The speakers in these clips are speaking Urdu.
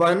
1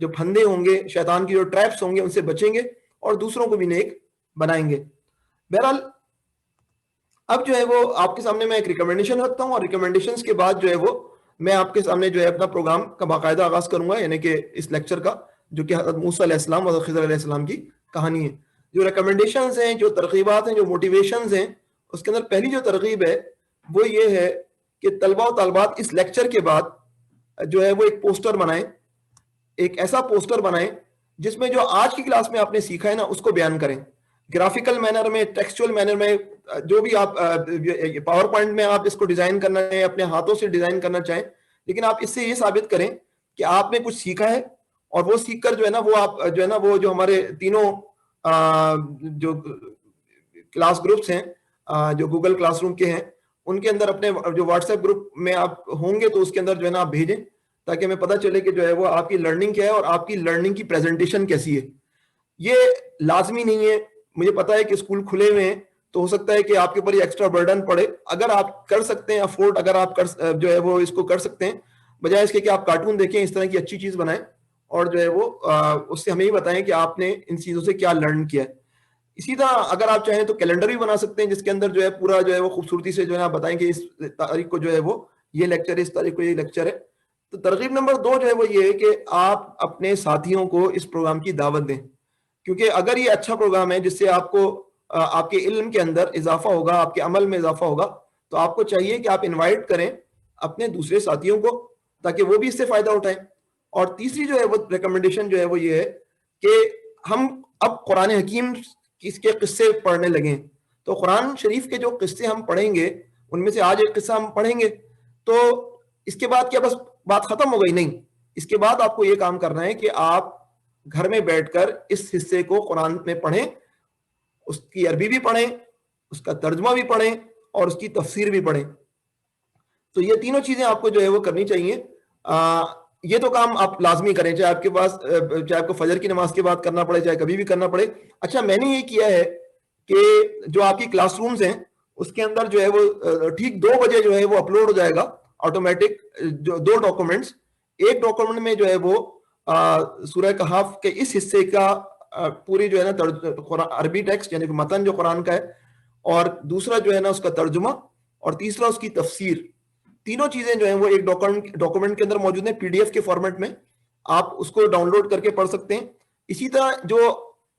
جو پھندے ہوں گے، شیطان کی جو ٹریپس ہوں گے، ان سے بچیں گے اور دوسروں کو بھی نیک بنائیں گے. بہرحال اب جو ہے وہ آپ کے سامنے میں ایک ریکمنڈیشن رکھتا ہوں، اور ریکمنڈیشنز کے بعد جو ہے وہ میں آپ کے سامنے جو ہے اپنا پروگرام کا باقاعدہ آغاز کروں گا، یعنی کہ اس لیکچر کا، جو کہ حضرت موسیٰ علیہ السلام اور خضر علیہ السلام کی کہانی ہے. جو ریکمنڈیشنز ہیں، جو ترغیبات ہیں، جو موٹیویشنز ہیں، اس کے اندر پہلی جو ترغیب ہے وہ یہ ہے کہ طلبہ و طالبات اس لیکچر کے بعد جو ہے وہ ایک پوسٹر بنائیں، ایک ایسا پوسٹر بنائیں جس میں جو آج کی کلاس میں آپ نے سیکھا ہے نا اس کو بیان کریں، گرافیکل مینر میں، ٹیکسچوئل مینر میں، جو بھی آپ پاور پوائنٹ میں آپ اس کو ڈیزائن کرنا چاہیں، اپنے ہاتھوں سے ڈیزائن کرنا چاہیں، لیکن آپ اس سے یہ ثابت کریں کہ آپ نے کچھ سیکھا ہے، اور وہ سیکھ کر جو ہے نا وہ آپ جو ہے نا وہ جو ہمارے تینوں جو کلاس گروپس ہیں جو گوگل کلاس روم کے ہیں، ان کے اندر اپنے جو واٹس ایپ گروپ میں آپ ہوں گے تو اس کے اندر جو ہے نا آپ بھیجیں، تاکہ ہمیں پتہ چلے کہ جو ہے وہ آپ کی لرننگ کیا ہے اور آپ کی لرننگ کی پریزنٹیشن کیسی ہے. یہ لازمی نہیں ہے، مجھے پتا ہے کہ اسکول کھلے ہوئے ہیں تو ہو سکتا ہے کہ آپ کے اوپر یہ ایکسٹرا برڈن پڑے. اگر آپ کر سکتے ہیں افورڈ، اگر آپ جو ہے وہ اس کو کر سکتے ہیں، بجائے اس کے کہ آپ کارٹون دیکھیں، اس طرح کی اچھی چیز بنائیں اور جو ہے وہ اس سے ہمیں یہ بتائیں کہ آپ نے ان چیزوں سے کیا لرن کیا ہے. اسی طرح اگر آپ چاہیں تو کیلنڈر بھی بنا سکتے ہیں، جس کے اندر جو ہے پورا جو ہے وہ خوبصورتی سے جو ہے آپ بتائیں کہ اس تاریخ کو جو ہے وہ یہ لیکچر ہے، اس تاریخ کو یہ لیکچر ہے. تو ترغیب نمبر 2 جو ہے وہ یہ ہے کہ آپ اپنے ساتھیوں کو اس پروگرام کی دعوت دیں، کیونکہ اگر یہ اچھا پروگرام ہے جس سے آپ کو آپ کے علم کے اندر اضافہ ہوگا، آپ کے عمل میں اضافہ ہوگا، تو آپ کو چاہیے کہ آپ انوائٹ کریں اپنے دوسرے ساتھیوں کو تاکہ وہ بھی اس سے فائدہ اٹھائیں. اور تیسری جو ہے وہ ریکمنڈیشن جو ہے وہ یہ ہے کہ ہم اب قرآن حکیم اس کے قصے پڑھنے لگیں. تو قرآن شریف کے جو قصے ہم پڑھیں گے ان میں سے آج ایک قصہ ہم پڑھیں گے، تو اس کے بعد کیا بس بات ختم ہو گئی؟ نہیں، اس کے بعد آپ کو یہ کام کرنا ہے کہ آپ گھر میں بیٹھ کر اس حصے کو قرآن میں پڑھیں، اس کی عربی بھی پڑھیں، اس کا ترجمہ بھی پڑھیں اور اس کی تفسیر بھی پڑھیں. تو یہ تینوں چیزیں آپ کو جو ہے وہ کرنی چاہیے. یہ تو کام آپ لازمی کریں، چاہے آپ کے پاس چاہے آپ کو فجر کی نماز کے بعد کرنا پڑے، چاہے کبھی بھی کرنا پڑے. اچھا، میں نے یہ کیا ہے کہ جو آپ کی کلاس رومز ہیں اس کے اندر جو ہے وہ ٹھیک 2 بجے جو ہے وہ اپلوڈ ہو جائے گا آٹومیٹک جو 2 ڈاکومنٹس. ایک ڈاکومنٹ میں جو ہے وہ سورہ کہف کے اس حصے کا پوری جو ہے نا عربی ٹیکسٹ یعنی کہ متن جو قرآن کا ہے، اور دوسرا جو ہے نا اس کا ترجمہ، اور تیسرا اس کی تفسیر. تینوں چیزیں جو ہیں وہ ایک ڈاکومنٹ کے اندر موجود ہیں، پی ڈی ایف کے فارمیٹ میں. آپ اس کو ڈاؤن لوڈ کر کے پڑھ سکتے ہیں. اسی طرح جو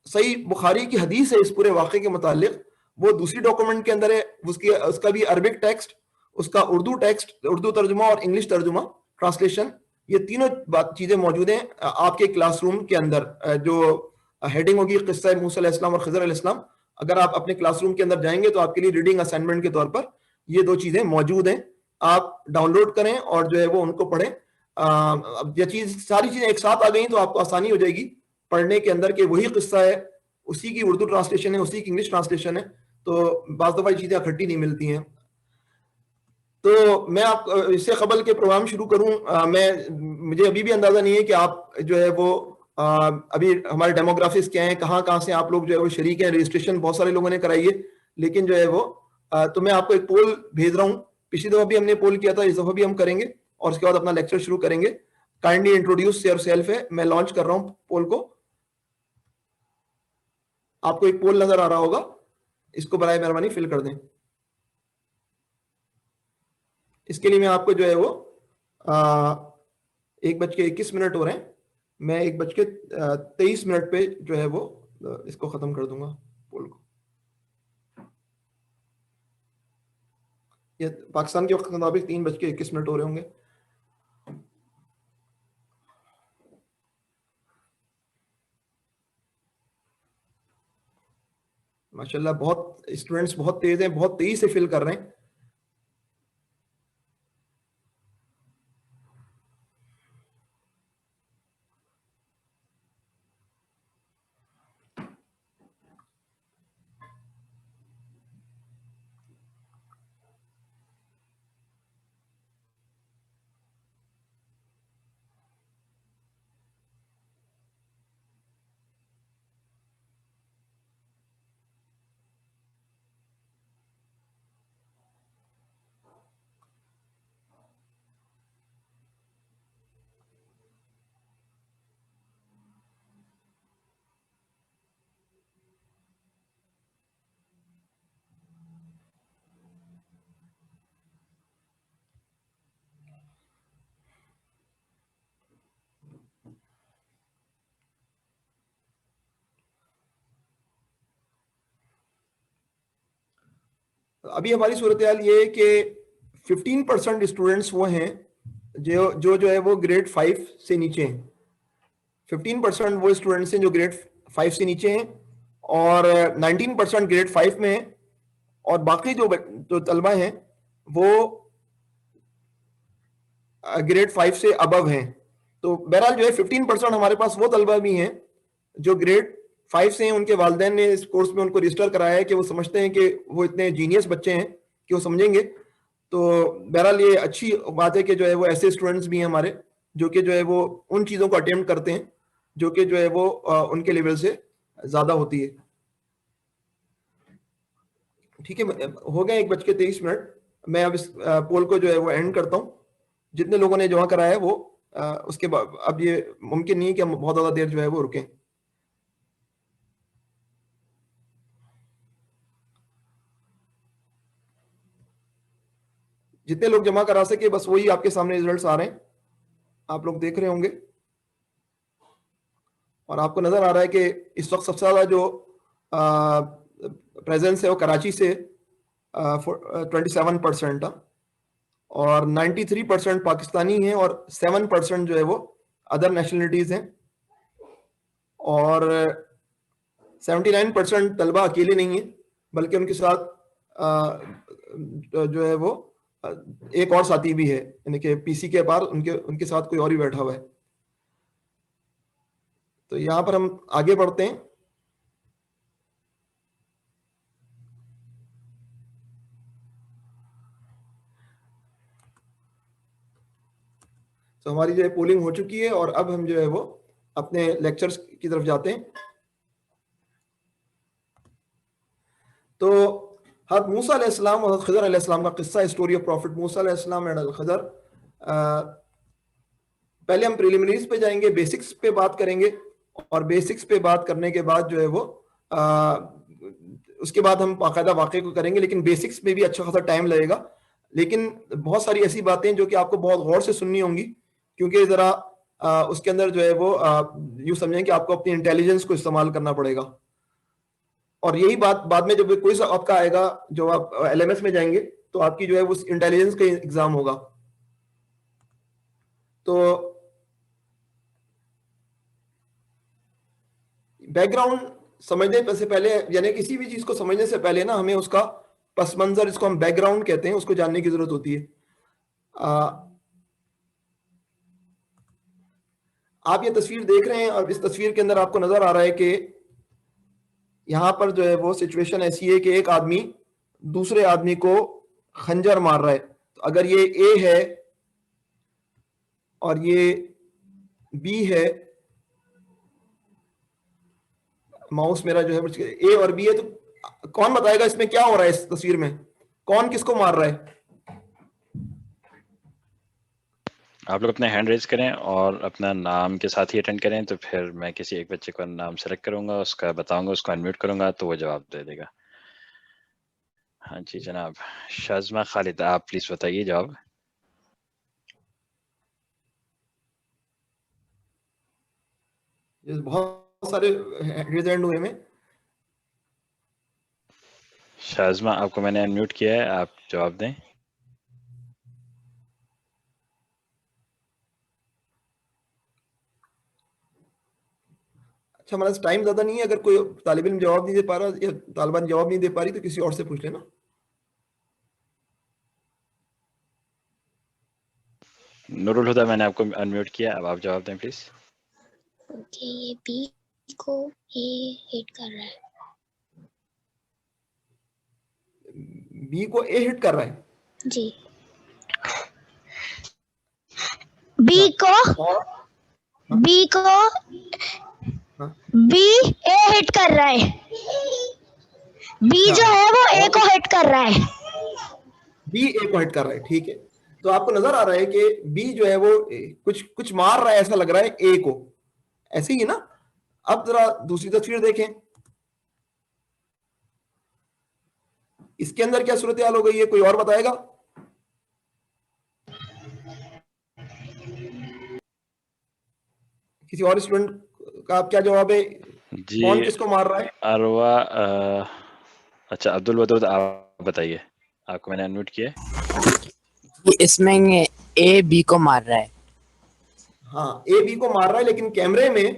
صحیح بخاری کی حدیث ہے اس پورے واقعے کے متعلق، وہ دوسری ڈاکومنٹ کے اندر ہے. اس کا بھی عربک ٹیکسٹ، اس کا اردو ٹیکسٹ، اردو ترجمہ اور انگلش ترجمہ ٹرانسلیشن، یہ تینوں چیزیں موجود ہیں آپ کے کلاس روم کے اندر. جو ہیڈنگ ہوگی قصہ موسیٰ علیہ السلام اور خضر علیہ السلام، اگر آپ اپنے کلاس روم کے اندر جائیں گے تو آپ کے لیے ریڈنگ اسائنمنٹ کے طور پر یہ 2 چیزیں موجود ہیں. آپ ڈاؤن لوڈ کریں اور جو ہے وہ ان کو پڑھیں. اب یہ ساری چیزیں ایک ساتھ آ گئیں تو آپ کو آسانی ہو جائے گی پڑھنے کے اندر کہ وہی قصہ ہے، اسی کی اردو ٹرانسلیشن ہے، اسی کی انگلش ٹرانسلیشن ہے، تو بعض دفعہ چیزیں اکٹھی نہیں ملتی ہیں. تو میں آپ اس سے قبل کے پروگرام شروع کروں، مجھے ابھی بھی اندازہ نہیں ہے کہ آپ جو ہے وہ ابھی ہمارے ڈیموگرافکس کیا ہیں، کہاں کہاں سے آپ لوگ جو ہے وہ شریک ہیں. رجسٹریشن بہت سارے لوگوں نے کرائی ہے، لیکن جو ہے وہ تو میں آپ کو ایک پول بھیج رہا ہوں. پچھلی دفعہ بھی ہم نے پول کیا تھا، اس دفعہ بھی ہم کریں گے اور اس کے بعد اپنا لیکچر شروع کریں گے. کائنڈلی انٹروڈیوس یور سیلف ہے، میں لانچ کر رہا ہوں پول کو. آپ کو ایک پول نظر آ رہا ہوگا، اس کو برائے مہربانی فل کر دیں. اس کے لیے میں آپ کو جو ہے وہ 1:21 ہو رہے ہیں، میں 1:23 پہ جو ہے وہ اس کو ختم کر دوں گا پول کو. یہ پاکستان کے وقت کے مطابق 3:21 ہو رہے ہوں گے. ماشاءاللہ بہت اسٹوڈنٹس بہت تیز ہیں، بہت تیزی سے فل کر رہے ہیں. ابھی ہماری صورتحال یہ ہے کہ 15% اسٹوڈنٹس وہ ہیں جو ہے وہ گریڈ 5 سے نیچے ہیں. 15% وہ اسٹوڈنٹس ہیں جو گریڈ 5 سے نیچے ہیں, اور 19% گریڈ 5 میں ہیں, اور باقی جو طلبہ ہیں وہ گریڈ 5 سے ابو ہیں. تو بہرحال جو ہے 15% ہمارے پاس وہ طلبہ بھی ہیں جو گریڈ 5 سے ہیں, ان کے والدین نے اس کورس میں ان کو رجسٹر کرایا ہے کہ وہ سمجھتے ہیں کہ وہ اتنے جینیس بچے ہیں کہ وہ سمجھیں گے. تو بہرحال یہ اچھی بات ہے کہ جو ہے وہ ایسے اسٹوڈنٹس بھی ہیں ہمارے جو کہ جو ہے وہ ان چیزوں کو اٹیمپٹ کرتے ہیں جو کہ جو ہے وہ ان کے لیول سے زیادہ ہوتی ہے. ٹھیک ہے, ہو گئے 1:23. میں اب اس پول کو جو ہے وہ اینڈ کرتا ہوں. جتنے لوگوں نے جمع کرایا ہے وہ اس کے بعد اب یہ ممکن نہیں ہے کہ ہم بہت زیادہ دیر جو ہے وہ رکیں. جتنے لوگ جمع کرا سکے بس وہی آپ کے سامنے ریزلٹس آ رہے ہیں, آپ لوگ دیکھ رہے ہوں گے, اور آپ کو نظر آ رہا ہے کہ اس وقت سب سے زیادہ جو پریزنس ہے وہ کراچی سے 27%, اور 93% پاکستانی ہیں, اور 7% جو ہے وہ ادر نیشنلٹیز ہیں, اور 79% طلبہ اکیلے نہیں ہیں بلکہ ان کے ساتھ جو ہے وہ ایک اور ساتھی بھی ہے, یعنی کہ پی سی کے پار ان کے ساتھ کوئی اور ہی بیٹھا ہوا ہے. تو یہاں پر ہم آگے بڑھتے ہیں. تو ہماری جو ہے پولنگ ہو چکی ہے, اور اب ہم جو ہے وہ اپنے لیکچرز کی طرف جاتے ہیں. تو حضرت موسیٰ علیہ السلام اور خضر علیہ السلام کا قصہ, اسٹوری آف پروفٹ موسیٰ علیہ السلام اینڈ الخضر. پہلے ہم پریلیمنریز پہ جائیں گے, بیسکس پہ بات کریں گے, اور بیسکس پہ بات کرنے کے بعد جو ہے وہ اس کے بعد ہم باقاعدہ واقعے کو کریں گے, لیکن بیسکس میں بھی اچھا خاصا ٹائم لگے گا. لیکن بہت ساری ایسی باتیں جو کہ آپ کو بہت غور سے سننی ہوں گی, کیونکہ ذرا اس کے اندر جو ہے وہ یوں سمجھیں کہ آپ کو اپنی انٹیلیجنس کو استعمال کرنا پڑے گا. اور یہی بات بعد میں جب کوئی سا آپ کا آئے گا, جو آپ ایل ایم ایس میں جائیں گے تو آپ کی جو ہے وہ انٹیلیجنس کا ایگزام ہوگا. تو بیک گراؤنڈ سمجھنے سے پہلے, یعنی کسی بھی چیز کو سمجھنے سے پہلے نا ہمیں اس کا پس منظر, اس کو ہم بیک گراؤنڈ کہتے ہیں, اس کو جاننے کی ضرورت ہوتی ہے. آپ یہ تصویر دیکھ رہے ہیں, اور اس تصویر کے اندر آپ کو نظر آ رہا ہے کہ یہاں پر جو ہے وہ سچویشن ایسی ہے کہ ایک آدمی دوسرے آدمی کو خنجر مار رہا ہے. تو اگر یہ اے ہے اور یہ بی ہے, ماؤس میرا جو ہے اے اور بی ہے, تو کون بتائے گا اس میں کیا ہو رہا ہے, اس تصویر میں کون کس کو مار رہا ہے؟ آپ لوگ اپنے ہینڈ ریز کریں اور اپنا نام کے ساتھ ہی اٹینڈ کریں, تو پھر میں کسی ایک بچے کا نام سلیکٹ کروں گا, اس کا بتاؤں گا, اس کو انمیوٹ کروں گا, تو وہ جواب دے دے گا. ہاں جی جناب, شازمہ خالد, آپ پلیز بتائیے جواب. بہت سارے ریز ہینڈ ہوئے میں. شازمہ, آپ کو میں نے انمیوٹ کیا ہے, آپ جواب دیں. اچھا, ہمارا ٹائم زیادہ نہیں ہے, اگر کوئی طالب علم جواب نہیں دے پا رہا یا طالبان جواب نہیں دے پا رہی تو کسی اور سے پوچھ لینا. نور الہدا, میں نے آپ کو انمیوٹ کیا, اب آپ جواب دیں پلیز. اوکے, یہ بی کو اے ہٹ کر رہا ہے. بی کو اے ہٹ کر رہا ہے؟ جی, بی کو بی کو بی اے ہٹ کر رہا ہے. بی جو ہے وہ اے کو ہٹ کر رہا ہے. بی اے کو ہٹ کر رہا ہے, ٹھیک ہے. تو آپ کو نظر آ رہا ہے کہ بی جو ہے وہ کچھ مار رہا ہے, ایسا لگ رہا ہے اے کو, ایسے ہی ہے نا. اب ذرا دوسری تصویر دیکھیں, اس کے اندر کیا صورتحال ہو گئی ہے, کوئی اور بتائے گا؟ کسی اور اسٹوڈنٹ کا کیا جواب ہے, جی کون کس کو مار رہا ہے؟ اروا, اچھا عبد الودود, آپ بتائیے. آپ کو میں نے انمیوٹ کیا ہے. اس میں اے بی کو مار رہا ہے. ہاں اے بی کو مار رہا ہے، لیکن کیمرے میں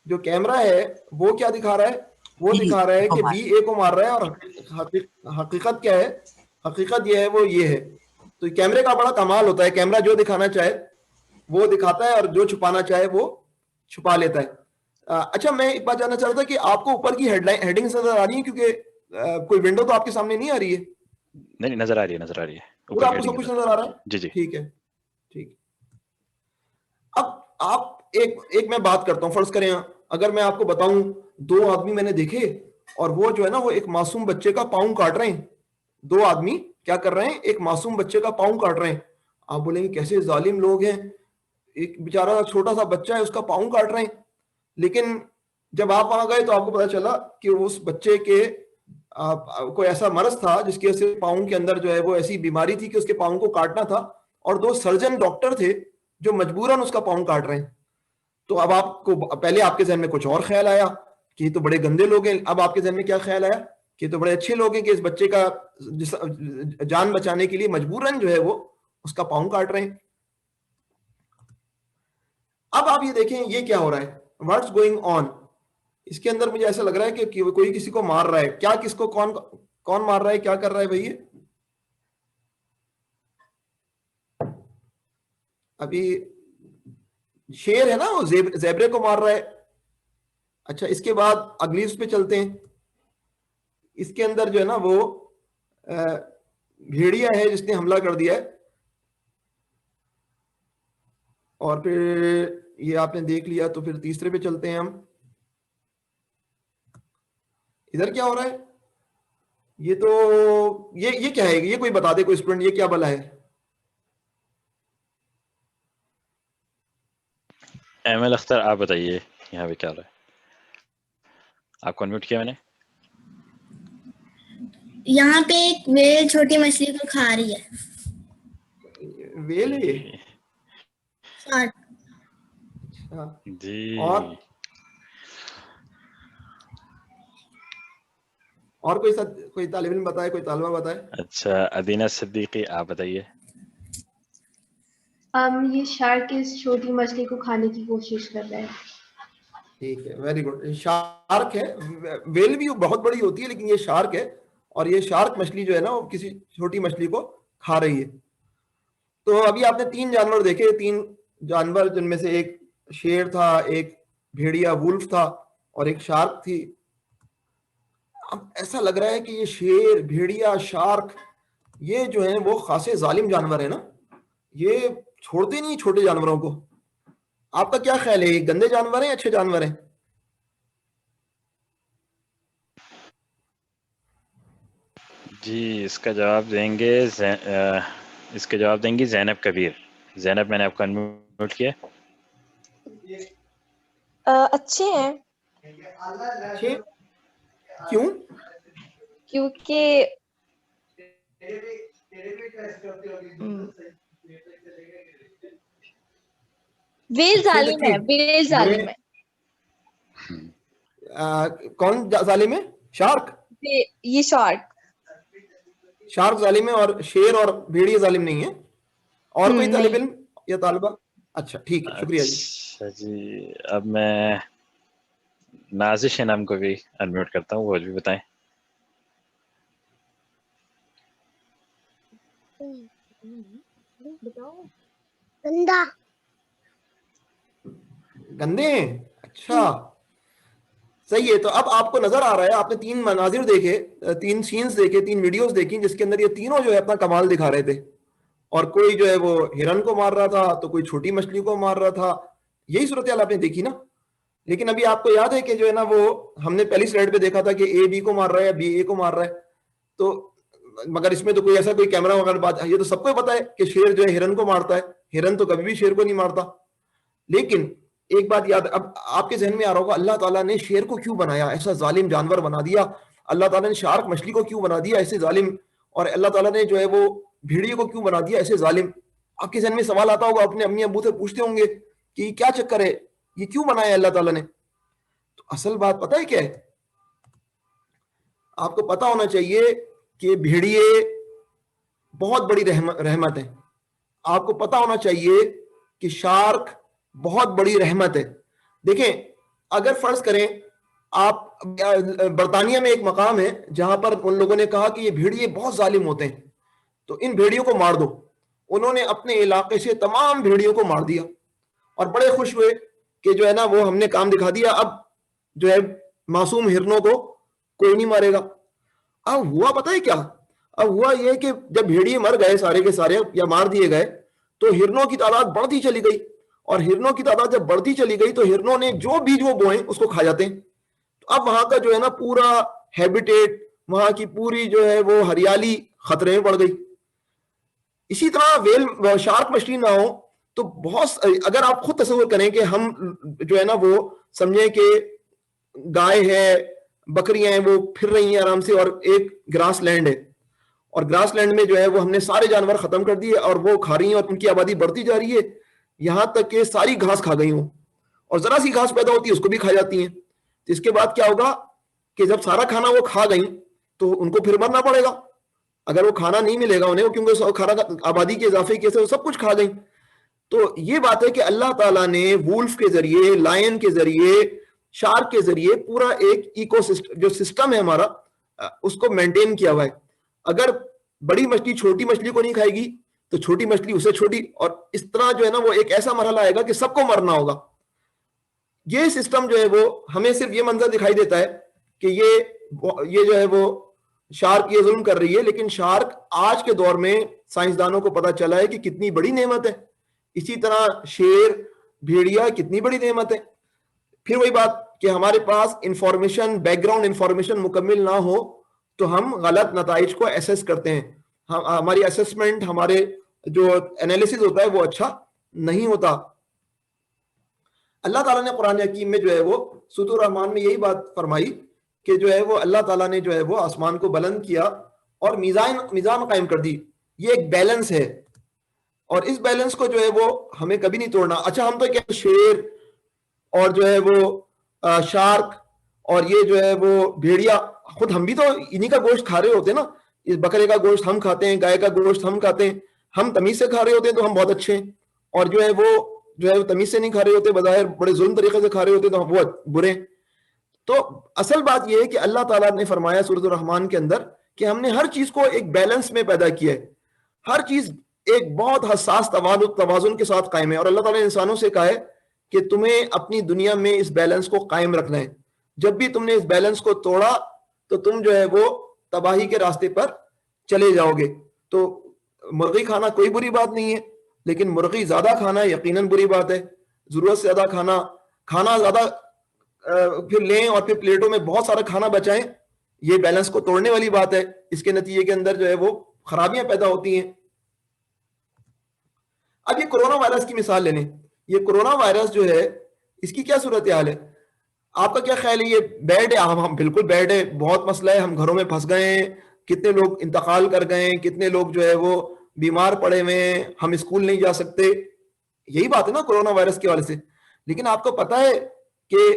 جو کیمرہ ہے وہ کیا دکھا رہا ہے؟ وہ دکھا رہا ہے کہ بی اے کو مار رہا ہے. اور حقیقت کیا ہے؟ حقیقت یہ ہے وہ یہ ہے. تو کیمرے کا بڑا کمال ہوتا ہے، کیمرہ جو دکھانا چاہے وہ دکھاتا ہے اور جو چھپانا چاہے وہ چھپا لیتا ہے. اچھا میں ایک بات جاننا چاہ رہا تھا کہ آپ کو اوپر کی ہیڈنگز نظر آ رہی ہیں؟ کیونکہ کوئی ونڈو تو آپ کے سامنے نہیں آ رہی ہے. نہیں نظر آ رہی ہے، نظر آ رہی ہے. پورا آپ کو سب کچھ نظر آ رہا ہے؟ جی جی. ٹھیک ہے ٹھیک. اب آپ ایک میں بات کرتا ہوں. فرض کریں اگر میں آپ کو بتاؤں 2 آدمی میں نے دیکھے اور وہ جو ہے نا وہ ایک معصوم بچے کا پاؤں کاٹ رہے ہیں. 2 آدمی کیا کر رہے ہیں؟ ایک معصوم بچے کا پاؤں کاٹ رہے ہیں. آپ بولیں گے کیسے ظالم لوگ ہیں، ایک بیچارہ چھوٹا سا بچہ ہے اس کا پاؤں کاٹ رہے ہیں. لیکن جب آپ وہاں گئے تو آپ کو پتا چلا کہ اس بچے کے کوئی ایسا مرض تھا جس کی وجہ سے پاؤں کے اندر جو ہے وہ ایسی بیماری تھی کہ اس کے پاؤں کو کاٹنا تھا، اور 2 سرجن ڈاکٹر تھے جو مجبوراً اس کا پاؤں کاٹ رہے ہیں. تو اب آپ کو پہلے آپ کے ذہن میں کچھ اور خیال آیا کہ یہ تو بڑے گندے لوگ ہیں. اب آپ کے ذہن میں کیا خیال آیا کہ یہ تو بڑے اچھے لوگ ہیں کہ اس بچے کا جان بچانے کے لیے مجبوراً جو ہے وہ اس کا پاؤں کاٹ رہے ہیں. اب آپ یہ دیکھیں یہ کیا ہو رہا ہے، واٹس گوئنگ آن. اس کے اندر مجھے ایسا لگ رہا ہے کہ کوئی کسی کو مار رہا ہے. کیا کس کو کون مار رہا ہے، کیا کر رہا ہے بھائی؟ ابھی شیر ہے نا وہ زیبرے کو مار رہا ہے. اچھا اس کے بعد اگلی اس پہ چلتے ہیں. اس کے اندر جو ہے نا وہ بھیڑیا ہے جس نے حملہ کر دیا ہے. اور پھر یہ آپ نے دیکھ لیا تو پھر تیسرے پہ چلتے ہیں ہم. ادھر کیا ہو رہا ہے؟ یہ تو یہ کیا ہے؟ یہ کوئی بتا دے کوئی اسٹوڈنٹ، یہ کیا بلا ہے؟ ایم ایل اختر آپ بتائیے یہاں پہ کیا ہو رہا ہے؟ آپ کو انمیوٹ کیا میں نے. یہاں پہ ایک ویل چھوٹی مچھلی کو کھا رہی ہے. ویل ہے یہ؟ شارک. اچھا جی. اور کوئی طالب علم بتائے، کوئی طالبہ بتائے. اچھا ادینہ صدیقی آپ بتائیے. یہ شارک اس چھوٹی مچھلی کو کھانے کی کوشش کر رہا ہے. ٹھیک ہے ویری گڈ. شارک ہے. ویل بھی بہت بڑی ہوتی ہے لیکن یہ شارک ہے، اور یہ شارک مچھلی جو ہے نا وہ کسی چھوٹی مچھلی کو کھا رہی ہے. تو ابھی آپ نے 3 جانور دیکھے، 3 جانور جن میں سے ایک شیر تھا، ایک بھیڑیا وولف تھا، اور ایک شارک تھی. اب ایسا لگ رہا ہے کہ یہ شیر، بھیڑیا، شارک یہ جو ہیں وہ خاصے ظالم جانور ہیں نا، یہ چھوڑتے نہیں چھوٹے جانوروں کو. آپ کا کیا خیال ہے، یہ گندے جانور ہیں اچھے جانور ہیں؟ جی اس کا جواب دیں گی زینب کبیر. زینب میں نے آپ کو انمیوٹ کیا. اچھے ہیں. اچھے کیوں؟ کیونکہ ویل ظالم ہے. ویل ظالم ہے. کون ظالم ہے؟ شارک. یہ شارک ظالم ہے اور شیر اور بھیڑیا ظالم نہیں ہے. اور کوئی طالب علم یا طالبہ؟ اچھا ٹھیک ہے شکریہ جی. اچھا جی اب میں نازش انعام کو بھی انمیوٹ کرتا ہوں، وہ بھی بتائیں. گندے ہیں. اچھا صحیح ہے. تو اب آپ کو نظر آ رہا ہے، آپ نے 3 مناظر دیکھے، 3 سینز دیکھے، 3 ویڈیوز دیکھی جس کے اندر یہ تینوں جو ہے اپنا کمال دکھا رہے تھے. اور کوئی جو ہے وہ ہرن کو مار رہا تھا تو کوئی چھوٹی مچھلی کو مار رہا تھا. یہی صورتحال آپ نے دیکھی نا. لیکن ابھی آپ کو یاد ہے کہ جو ہے نا وہ ہم نے پہلی سلائڈ پہ دیکھا تھا کہ اے بی کو مار رہا ہے، بی اے کو مار رہا ہے. تو مگر اس میں تو کوئی ایسا کوئی کیمرہ وغیرہ بات، یہ تو سب کو پتا ہے کہ شیر جو ہے ہرن کو مارتا ہے. ہرن تو کبھی بھی شیر کو نہیں مارتا. لیکن ایک بات یاد، اب آپ کے ذہن میں آ رہا ہوگا اللہ تعالیٰ نے شیر کو کیوں بنایا، ایسا ظالم جانور بنا دیا. اللہ تعالیٰ نے شارک مچھلی کو کیوں بنا دیا ایسے ظالم، اور اللہ تعالیٰ نے جو ہے وہ بھیڑیے کو کیوں بنا دیا ایسے ظالم. آپ کے ذہن میں سوال آتا ہوگا، اپنے امی ابو سے پوچھتے ہوں گے کہ یہ کیا چکر ہے، یہ کیوں بنایا اللہ تعالیٰ نے. تو اصل بات پتہ ہے کیا ہے؟ آپ کو پتا ہونا چاہیے کہ بھیڑیے بہت بڑی رحمت ہے. آپ کو پتا ہونا چاہیے کہ شارک بہت بڑی رحمت ہے. دیکھیں اگر فرض کریں آپ, برطانیہ میں ایک مقام ہے جہاں پر ان لوگوں نے کہا کہ یہ بھیڑیے بہت ظالم ہوتے ہیں تو ان بھیڑیوں کو مار دو. انہوں نے اپنے علاقے سے تمام بھیڑیوں کو مار دیا اور بڑے خوش ہوئے کہ جو ہے نا وہ ہم نے کام دکھا دیا, اب جو ہے معصوم ہرنوں کو کوئی نہیں مارے گا. اب ہوا پتہ ہے کیا, اب ہوا یہ کہ جب بھیڑیے مر گئے سارے کے سارے یا مار دیے گئے تو ہرنوں کی تعداد بڑھتی چلی گئی, اور ہرنوں کی تعداد جب بڑھتی چلی گئی تو ہرنوں نے جو بیج وہ بوئیں اس کو کھا جاتے ہیں. تو اب وہاں کا جو ہے نا پورا ہیبیٹیٹ, وہاں کی پوری جو ہے وہ ہریالی خطرے میں پڑ گئی. اسی طرح شارک مچھلی نہ ہو تو بہت, اگر آپ خود تصور کریں کہ ہم جو ہے نا وہ سمجھیں کہ گائے ہے, بکریاں ہیں, وہ پھر رہی ہیں آرام سے, اور ایک گراس لینڈ ہے, اور گراس لینڈ میں جو ہے وہ ہم نے سارے جانور ختم کر دیے اور وہ کھا رہی ہیں اور ان کی آبادی بڑھتی جا رہی ہے یہاں تک کہ ساری گھاس کھا گئی ہوں, اور ذرا سی گھاس پیدا ہوتی ہے اس کو بھی کھا جاتی ہیں. تو اس کے بعد کیا ہوگا کہ جب سارا کھانا وہ کھا گئیں تو ان کو پھر مرنا پڑے گا اگر وہ کھانا نہیں ملے گا انہیں, کیونکہ کھانا آبادی کے اضافے کی وہ سب کچھ کھا گئیں. تو یہ بات ہے کہ اللہ تعالیٰ نے وولف کے ذریعے, لائن کے ذریعے, شارک کے ذریعے پورا ایک ایکو سسٹم جو سسٹم ہے ہمارا اس کو مینٹین کیا ہوا ہے. اگر بڑی مچھلی چھوٹی مچھلی کو نہیں کھائے گی تو چھوٹی مچھلی اسے چھوٹی, اور اس طرح جو ہے نا وہ ایک ایسا مرحلہ آئے گا کہ سب کو مرنا ہوگا. یہ سسٹم جو ہے وہ ہمیں صرف یہ منظر دکھائی دیتا ہے کہ یہ جو ہے وہ شارک یہ ظلم کر رہی ہے, لیکن شارک آج کے دور میں سائنسدانوں کو پتا چلا ہے کہ کتنی بڑی نعمت ہے. اسی طرح شیر, بھیڑیا کتنی بڑی نعمت ہے. پھر وہی بات کہ ہمارے پاس انفارمیشن, بیک گراؤنڈ انفارمیشن مکمل نہ ہو تو ہم غلط نتائج کو ایسس کرتے ہیں. ہماری اسسمنٹ, ہمارے جو انالیسز ہوتا ہے وہ اچھا نہیں ہوتا. اللہ تعالیٰ نے قرآن حکیم میں جو ہے وہ سورۃ الرحمن میں یہی بات فرمائی کہ جو ہے وہ اللہ تعالیٰ نے جو ہے وہ آسمان کو بلند کیا اور میزان قائم کر دی. یہ ایک بیلنس ہے اور اس بیلنس کو جو ہے وہ ہمیں کبھی نہیں توڑنا. اچھا ہم تو کیا شیر اور جو ہے وہ شارک اور یہ جو ہے وہ بھیڑیا, خود ہم بھی تو انہی کا گوشت کھا رہے ہوتے ہیں نا. اس بکرے کا گوشت ہم کھاتے ہیں, گائے کا گوشت ہم کھاتے ہیں. ہم تمیز سے کھا رہے ہوتے ہیں تو ہم بہت اچھے ہیں, اور جو ہے وہ تمیز سے نہیں کھا رہے ہوتے, بظاہر بڑے ظلم طریقے سے کھا رہے ہوتے تو ہم وہ برے. تو اصل بات یہ ہے کہ اللہ تعالیٰ نے فرمایا سورۃ الرحمن کے اندر کہ ہم نے ہر چیز کو ایک بیلنس میں پیدا کیا ہے. ہر چیز ایک بہت حساس توازن کے ساتھ قائم ہے, اور اللہ تعالیٰ نے انسانوں سے کہا ہے کہ تمہیں اپنی دنیا میں اس بیلنس کو قائم رکھنا ہے. جب بھی تم نے اس بیلنس کو توڑا تو تم جو ہے وہ تباہی کے راستے پر چلے جاؤ گے. تو مرغی کھانا کوئی بری بات نہیں ہے, لیکن مرغی زیادہ کھانا یقیناً بری بات ہے. ضرورت سے زیادہ کھانا زیادہ پھر لیں اور پھر پلیٹوں میں بہت سارا کھانا بچائیں, یہ بیلنس کو توڑنے والی بات ہے. اس کے نتیجے کے اندر جو ہے وہ خرابیاں پیدا ہوتی ہیں. اب یہ کرونا وائرس کی مثال لے لیں. یہ کرونا وائرس جو ہے اس کی کیا صورتحال ہے؟ آپ کا کیا خیال ہے؟ یہ بیڈ ہے؟ ہم بالکل بیڈ ہے, بہت مسئلہ ہے, ہم گھروں میں پھنس گئے ہیں, کتنے لوگ انتقال کر گئے ہیں, کتنے لوگ جو ہے وہ بیمار پڑے ہوئے ہیں, ہم اسکول نہیں جا سکتے. یہی بات ہے نا کرونا وائرس کے حوالے سے. لیکن آپ کو پتا ہے کہ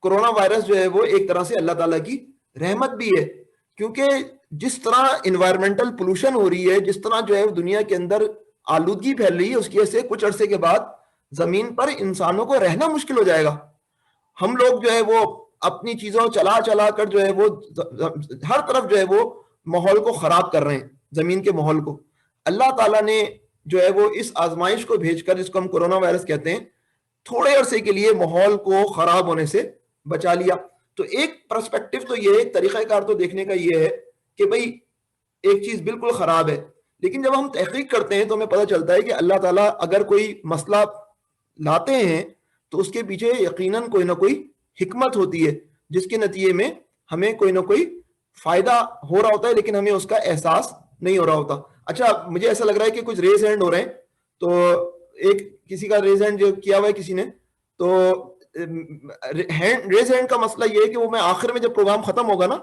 کرونا وائرس جو ہے وہ ایک طرح سے اللہ تعالیٰ کی رحمت بھی ہے, کیونکہ جس طرح انوائرمنٹل پولوشن ہو رہی ہے, جس طرح جو ہے دنیا کے اندر آلودگی پھیل رہی ہے, اس کی وجہ سے کچھ عرصے کے بعد زمین پر انسانوں کو رہنا مشکل ہو جائے گا. ہم لوگ جو ہے وہ اپنی چیزوں چلا کر جو ہے وہ ہر طرف جو ہے وہ ماحول کو خراب کر رہے ہیں, زمین کے ماحول کو. اللہ تعالیٰ نے جو ہے وہ اس آزمائش کو بھیج کر, جس کو ہم کرونا وائرس کہتے ہیں, تھوڑے عرصے کے لیے ماحول کو خراب ہونے سے بچا لیا. تو ایک پرسپیکٹو تو یہ ہے, ایک طریقہ کار تو دیکھنے کا یہ ہے کہ بھئی ایک چیز بالکل خراب ہے, لیکن جب ہم تحقیق کرتے ہیں تو ہمیں پتہ چلتا ہے کہ اللہ تعالیٰ اگر کوئی مسئلہ لاتے ہیں تو اس کے پیچھے یقیناً کوئی نہ کوئی حکمت ہوتی ہے, جس کے نتیجے میں ہمیں کوئی نہ کوئی فائدہ ہو رہا ہوتا ہے, لیکن ہمیں اس کا احساس نہیں ہو رہا ہوتا. اچھا مجھے ایسا لگ رہا ہے کہ کچھ ریز ہینڈ ہو رہے ہیں, تو ایک کسی کا ریز ہینڈ جو کیا ہوا ہے کسی نے, تو ریز ہینڈ کا مسئلہ یہ ہے کہ وہ میں آخر میں جب پروگرام ختم ہوگا نا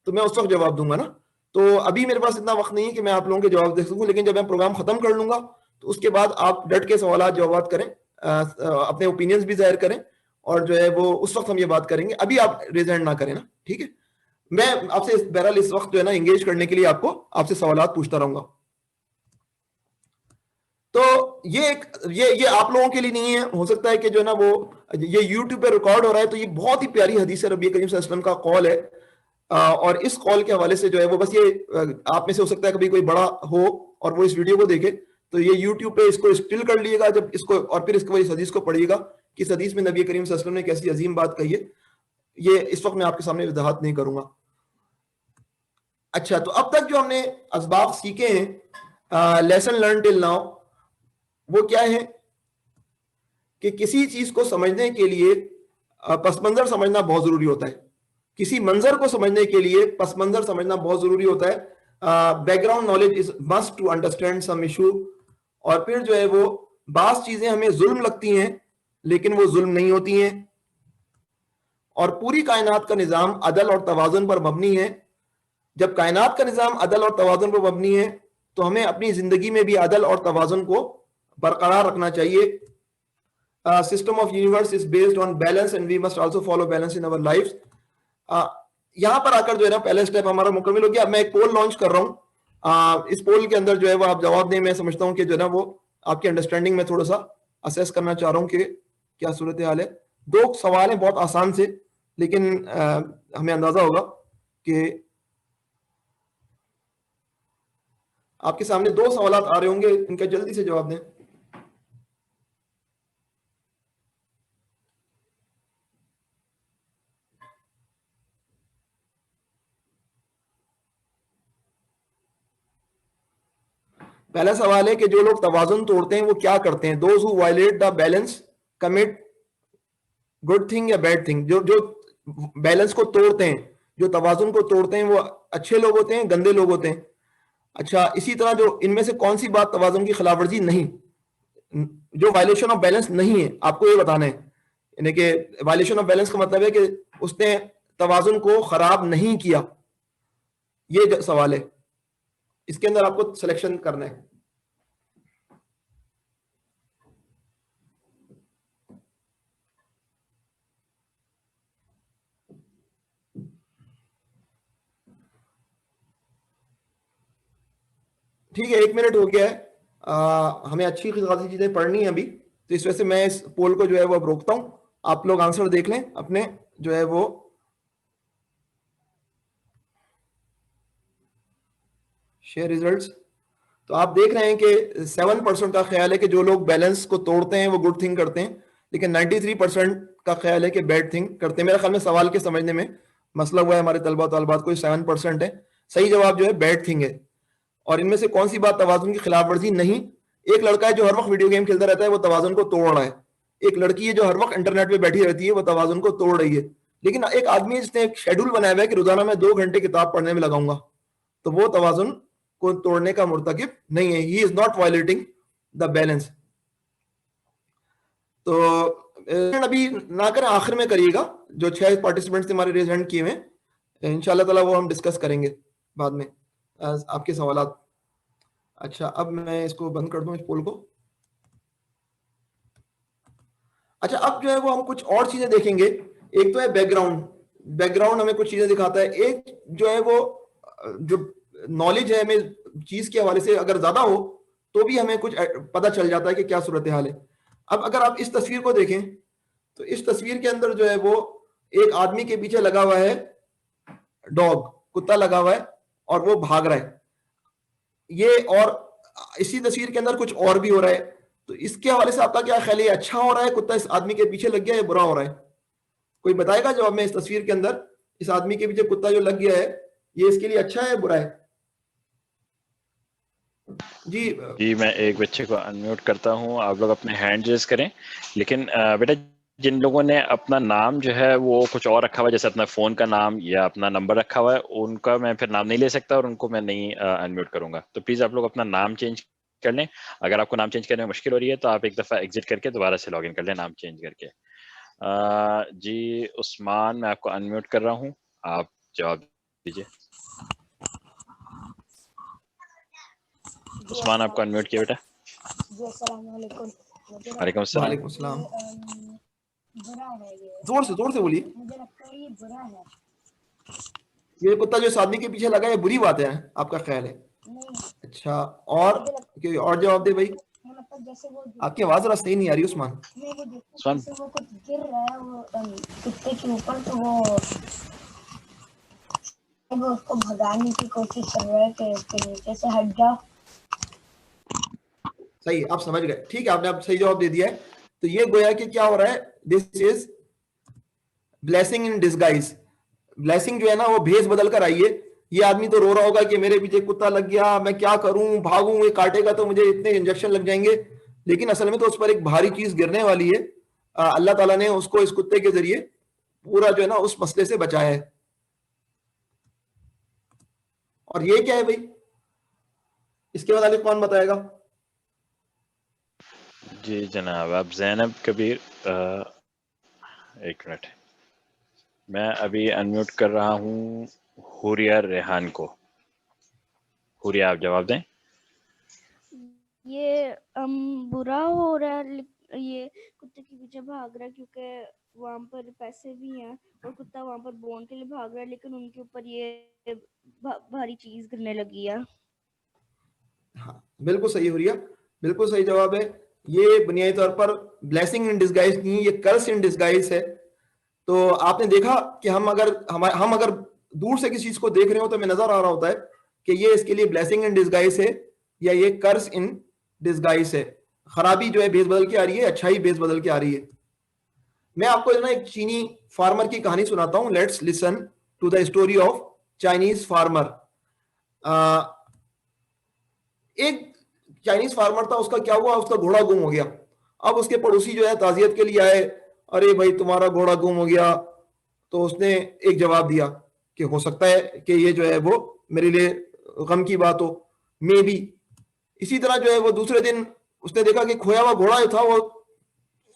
تو میں اس وقت جواب دوں گا نا. تو ابھی میرے پاس اتنا وقت نہیں ہے کہ میں آپ لوگوں کے جواب دے سکوں, لیکن جب میں پروگرام ختم کر لوں گا تو اس کے بعد آپ ڈٹ کے سوالات جوابات کریں, اپنے اوپینینز بھی ظاہر کریں, اور جو ہے وہ اس وقت ہم یہ بات کریں گے. ابھی آپ ریز ہینڈ نہ کریں نا, ٹھیک ہے. میں آپ سے بہرحال اس وقت جو ہے نا انگیج کرنے کے لیے آپ سے سوالات پوچھتا رہوں گا. تو یہ آپ لوگوں کے لیے نہیں ہے, ہو سکتا ہے کہ جو ہے نا وہ یہ یوٹیوب پہ ریکارڈ ہو رہا ہے, تو یہ بہت ہی پیاری حدیث ہے نبی کریم صلی اللہ علیہ وسلم کا قول ہے, اور اس قول کے حوالے سے جو ہے وہ بس یہ آپ میں سے ہو سکتا ہے کبھی کوئی بڑا ہو اور وہ اس ویڈیو کو دیکھے, تو یہ یوٹیوب پہ اس کو اسٹل کر لیے گا جب اس کو, اور پھر اس کو اس حدیث کو پڑھیے گا کہ اس حدیث میں نبی کریم صلی اللہ علیہ وسلم نے کیسی عظیم بات کہی ہے. یہ اس وقت میں آپ کے سامنے وضاحت نہیں کروں گا. اچھا, تو اب تک جو ہم نے اسباق سیکھے ہیں, لیسن لرن ٹل ناؤ, وہ کیا ہے کہ کسی چیز کو سمجھنے کے لیے پس منظر سمجھنا بہت ضروری ہوتا ہے. کسی منظر کو سمجھنے کے لیے پس منظر سمجھنا بہت ضروری ہوتا ہے. Background knowledge is must to understand some issue. اور پھر جو ہے وہ بعض چیزیں ہمیں ظلم لگتی ہیں لیکن وہ ظلم نہیں ہوتی ہیں, اور پوری کائنات کا نظام عدل اور توازن پر مبنی ہے. جب کائنات کا نظام عدل اور توازن پر مبنی ہے تو ہمیں اپنی زندگی میں بھی عدل اور توازن کو برقرار رکھنا چاہیے. System of universe is based on balance and we must also follow balance in our life. یہاں پر آ کر جو ہے نا پہلا اسٹیپ ہمارا مکمل ہو گیا. اب میں ایک پول لانچ کر رہا ہوں, اس پول کے اندر جو ہے وہ آپ جواب دیں. میں سمجھتا ہوں کہ جو ہے نا وہ آپ کی انڈرسٹینڈنگ میں تھوڑا سا اسیس کرنا چاہ رہا ہوں کہ کیا صورتحال ہے. 2 سوال ہیں بہت آسان سے, لیکن ہمیں اندازہ ہوگا کہ آپ کے سامنے 2 سوالات آ رہے ہوں گے, ان کا جلدی سے جواب دیں. پہلا سوال ہے کہ جو لوگ توازن توڑتے ہیں وہ کیا کرتے ہیں. Those who violate the balance commit good thing یا بیڈ تھنگ. جو بیلنس کو توڑتے ہیں, جو توازن کو توڑتے ہیں, وہ اچھے لوگ ہوتے ہیں, گندے لوگ ہوتے ہیں. اچھا, اسی طرح جو ان میں سے کون سی بات توازن کی خلاف ورزی نہیں, جو وائلیشن آف بیلنس نہیں ہے, آپ کو یہ بتانا ہے. یعنی کہ وائلیشن آف بیلنس کا مطلب ہے کہ اس نے توازن کو خراب نہیں کیا. یہ سوال ہے, اس کے اندر آپ کو سلیکشن کرنا ہے. ٹھیک ہے, 1 منٹ ہو گیا ہے, ہمیں اچھی خاصی چیزیں پڑھنی ہیں ابھی, تو اس وجہ سے میں اس پول کو جو ہے وہ اب روکتا ہوں. آپ لوگ آنسر دیکھ لیں اپنے جو ہے وہ. Share results. تو آپ دیکھ رہے ہیں کہ 7% کا خیال ہے کہ جو لوگ بیلنس کو توڑتے ہیں وہ گڈ تھنگ کرتے ہیں, لیکن 93% کا خیال ہے کہ بیڈ تھنگ کرتے ہیں. میرے خیال میں سوال کے سمجھنے میں مسئلہ ہوا ہے ہمارے طلبہ طالبات کو. 7% ہے, صحیح جواب جو ہے بیڈ تھنگ ہے. اور ان میں سے کون سی بات توازن کی خلاف ورزی نہیں. ایک لڑکا ہے جو ہر وقت ویڈیو گیم کھیلتا رہتا ہے, وہ توازن کو توڑ رہا ہے. ایک لڑکی ہے جو ہر وقت انٹرنیٹ پہ بیٹھی رہتی ہے, وہ توازن کو توڑ رہی ہے. لیکن ایک آدمی جس نے ایک شیڈول بنایا ہوا ہے کہ روزانہ میں 2 گھنٹے کتاب پڑھنے میں لگاؤں گا, تو وہ توازن کو توڑنے کا مرتکب نہیں ہے. He is not violating the balance. تو ابھی نہ کریں, آخر میں کریے گا. جو 6 پارٹیسپینٹس ہمارے ریز ہینڈ کیے ہوئے, انشاءاللہ تعالیٰ وہ ہم ڈسکس کریں گے بعد میں آپ کے سوالات. اچھا, اب میں اس کو بند کر دوں اس پول کو. اچھا, اب جو ہے وہ ہم کچھ اور چیزیں دیکھیں گے. ایک تو ہے بیک گراؤنڈ. بیک گراؤنڈ ہمیں کچھ چیزیں دکھاتا ہے. ایک جو ہے وہ جو نالج ہے ہمیں چیز کے حوالے سے اگر زیادہ ہو تو بھی ہمیں کچھ پتہ چل جاتا ہے کہ کیا صورتحال ہے. اب اگر آپ اس تصویر کو دیکھیں تو اس تصویر کے اندر جو ہے وہ ایک آدمی کے پیچھے لگا ہوا ہے ڈاگ, کتا لگا ہوا ہے, اور وہ بھاگ رہا ہے. یہ اور اسی تصویر کے اندر کچھ اور بھی ہو رہا ہے. تو اس کے حوالے سے آپ کا کیا خیال ہے, اچھا ہو رہا ہے کتا اس آدمی کے پیچھے لگ گیا ہے, برا ہو رہا ہے؟ کوئی بتائے گا جواب میں. اس تصویر کے اندر اس آدمی کے پیچھے کتا جو لگ گیا ہے, یہ اس کے لیے اچھا ہے برا ہے؟ جی میں ایک بچے کو انمیوٹ کرتا ہوں, آپ لوگ اپنے ہینڈ ریز کریں. لیکن بیٹا جن لوگوں نے اپنا نام جو ہے وہ کچھ اور رکھا ہوا ہے, جیسے اپنا فون کا نام یا اپنا نمبر رکھا ہوا ہے, ان کا میں پھر نام نہیں لے سکتا اور ان کو میں نہیں انمیوٹ کروں گا. تو پلیز آپ لوگ اپنا نام چینج کر لیں. اگر آپ کو نام چینج کرنے میں مشکل ہو رہی ہے تو آپ ایک دفعہ ایگزٹ کر کے دوبارہ سے لاگ ان کر لیں نام چینج کر کے. جی عثمان, میں آپ کو انمیوٹ کر رہا ہوں, آپ جواب دیجیے. عثمان, آپ کو انمیوٹ کیا بیٹا. جی السلام علیکم. وعلیکم السلام. وعلیکم السلام. زور سے بولیے. مجھے لگتا ہے یہ برا ہے. یہ کتا جو اس آدمی کے پیچھے لگا ہے بری بات ہے آپ کا خیال ہے؟ اچھا اور کوئی اور جواب دے بھائی. آپ کی آواز ذرا صحیح نہیں آ رہی عثمان. عثمان وہ کچھ گر رہا ہے وہ کتے کے اوپر تو وہ اس کو بھگانے کی کوشش کر رہا ہے کہ اس کے نیچے سے ہٹ جاؤ. صحیح آپ سمجھ گئے. ٹھیک ہے آپ نے اب صحیح جواب دے دیا ہے. تو یہ گویا کہ کیا ہو رہا ہے, دس از بلیسنگ ان ڈسگائز. بلیسنگ جو ہے نا وہ بھیس بدل کر آئیے. یہ آدمی تو رو رہا ہوگا کہ میرے پیچھے کتا لگ گیا, میں کیا کروں, بھاگوں, یہ کاٹے گا تو مجھے اتنے انجیکشن لگ جائیں گے. لیکن اصل میں تو اس پر ایک بھاری چیز گرنے والی ہے. اللہ تعالیٰ نے اس کو اس کتے کے ذریعے پورا جو ہے نا اس مسئلے سے بچایا ہے. اور یہ کیا ہے بھائی, اس کے متعلق کون بتائے گا؟ جی جناب, آپ زینب کبیر. ایک منٹ, میں ابھی انمیوٹ کر رہا ہوں حوریہ ریحان کو. حوریہ آپ جواب دیں. یہ برا ہو رہا ہے, یہ کتے کے پیچھے بھاگ رہا ہے کیونکہ وہاں پر پیسے بھی ہیں اور کتا وہاں پر بون کے لیے بھاگ رہا ہے, لیکن ان کے اوپر یہ بھاری چیز گرنے لگی ہے. ہاں بالکل صحیح حوریہ, بالکل صحیح جواب ہے. یہ بنیادی طور پر بلیسنگ ان ڈسگائز نہیں, یہ کرس ان ڈسگائز ہے. تو آپ نے دیکھا کہ ہم اگر دور سے کسی چیز کو دیکھ رہے ہو تو ہمیں نظر آ رہا ہوتا ہے کہ یہ اس کے لیے بلیسنگ ان ڈسگائز ہے یا یہ کرس ان ڈسگائز ہے. خرابی جو ہے بیس بدل کے آ رہی ہے, اچھائی بیس بدل کے آ رہی ہے. میں آپ کو جو ہے نا ایک چینی فارمر کی کہانی سناتا ہوں. Let's listen to the story of Chinese farmer. ایک چائنیز فارمر تھا, اس کا کیا ہوا, اس کا گھوڑا گم ہو گیا. اب اس کے پڑوسی جو ہے تعزیت کے لیے آئے, ارے بھائی تمہارا گھوڑا گم ہو گیا. تو اس نے ایک جواب دیا کہ ہو سکتا ہے کہ یہ جو ہے وہ میرے لیے غم کی بات ہو, مے بی. اسی طرح جو ہے وہ دوسرے دن اس نے دیکھا کہ کھویا ہوا گھوڑا جو تھا وہ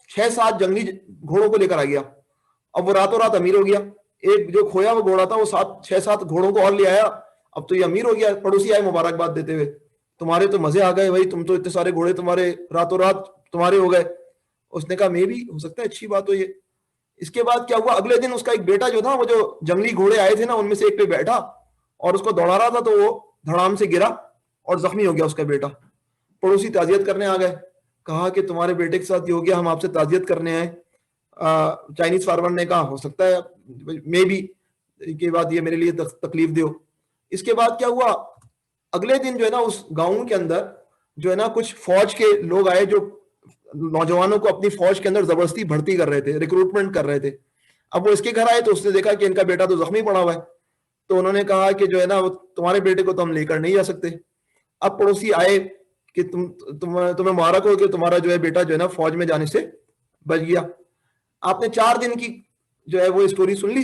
6-7 جنگلی گھوڑوں کو لے کر آ گیا. اب وہ راتوں رات امیر ہو گیا. ایک جو کھویا ہوا گھوڑا تھا وہ 6-7 گھوڑوں کو اور لے آیا. اب تو یہ امیر ہو گیا. پڑوسی آئے مبارکباد دیتے ہوئے, تمہارے تو مزے آ گئے بھائی, تم تو اتنے سارے گھوڑے تمہارے راتوں رات تمہارے ہو گئے. اس نے کہا میں بھی, ہو سکتا ہے اچھی بات ہو یہ. اس کے بعد کیا ہوا, اگلے دن اس کا ایک بیٹا جو تھا, وہ جو جنگلی گھوڑے آئے تھے نا ان میں سے ایک پہ بیٹھا اور اس کو دوڑا رہا تھا, تو وہ دھڑام سے گرا اور زخمی ہو گیا اس کا بیٹا. پڑوسی تعزیت کرنے آ گئے, کہا کہ تمہارے بیٹے کے ساتھ یہ ہو گیا, ہم آپ سے تعزیت کرنے آئے. چائنیز فارمر نے کہا ہو سکتا ہے میں بھی کے بعد یہ میرے لیے تکلیف دے ہو. اس کے بعد کیا ہوا, اگلے دن جو ہے نا اس گاؤں کے اندر جو ہے نا کچھ فوج کے لوگ آئے جو نوجوانوں کو اپنی فوج کے اندر زبردستی بھرتی کر رہے تھے, ریکروٹمنٹ کر رہے تھے. اب وہ اس کے گھر آئے تو اس نے دیکھا کہ ان کا بیٹا تو زخمی پڑا ہوا ہے. تو انہوں نے کہا کہ جو ہے نا تمہارے بیٹے کو تو ہم لے کر نہیں جا سکتے. اب پڑوسی آئے کہ تمہیں مبارک ہو کہ تمہارا جو ہے بیٹا جو ہے نا فوج میں جانے سے بچ گیا. آپ نے 4 دن کی جو ہے وہ اسٹوری سن لی.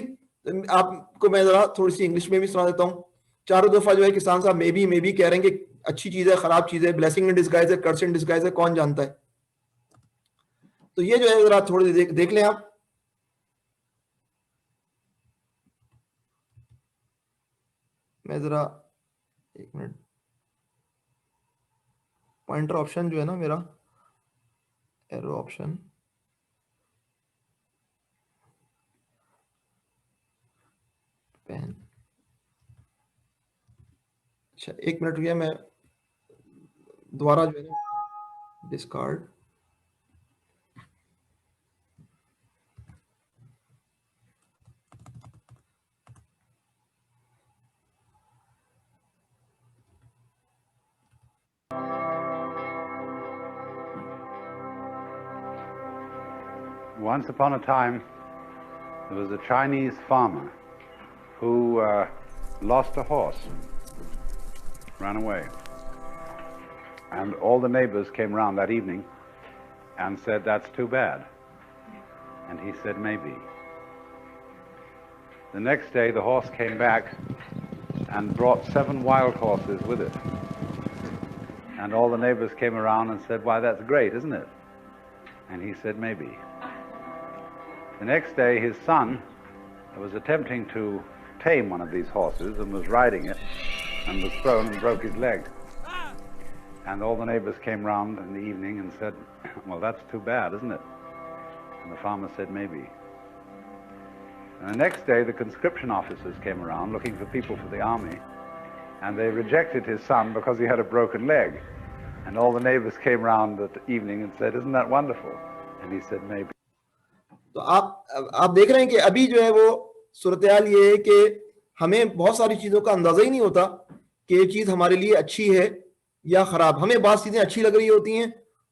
آپ کو میں ذرا تھوڑی سی انگلش میں بھی سنا دیتا ہوں. چاروں دفعہ جو ہے کسان صاحب میں بھی کہہ رہے ہیں کہ اچھی چیز ہے, خراب چیز ہے, بلیسنگ ان ڈسگائز ہے, کرس ان ڈسگائز ہے, کون جانتا ہے. تو یہ جو ہے ذرا تھوڑی دیکھ لیں آپ. میں ذرا ایک منٹ, پوائنٹر آپشن جو ہے نا میرا, ایرو آپشن, پین, اچھا ایک منٹ رکیے, میں دوبارہ جو ہے نا discard. Once upon a time, there was a Chinese farmer who lost a horse, ran away. And all the neighbors came round that evening and said, that's too bad. And he said, maybe. The next day, the horse came back and brought 7 wild horses with it. And all the neighbors came around and said, why, that's great, isn't it? And he said, maybe. The next day, his son was attempting to tame one of these horses and was riding it and was thrown and broke his leg. And all the neighbors came round in the evening and said, well, that's too bad, isn't it? And the farmer said, maybe. And the next day, the conscription officers came around looking for people for the army, and they rejected his son because he had a broken leg. And all the neighbors came around that evening and said, "Isn't that wonderful?" And he said, "Maybe." تو آپ دیکھ رہے ہیں کہ ابھی جو ہے وہ صورتحال یہ ہے کہ ہمیں بہت ساری چیزوں کا اندازہ ہی نہیں ہوتا کہ یہ چیز ہمارے لیے اچھی ہے یا خراب. ہمیں بعض چیزیں اچھی لگ رہی ہوتی ہیں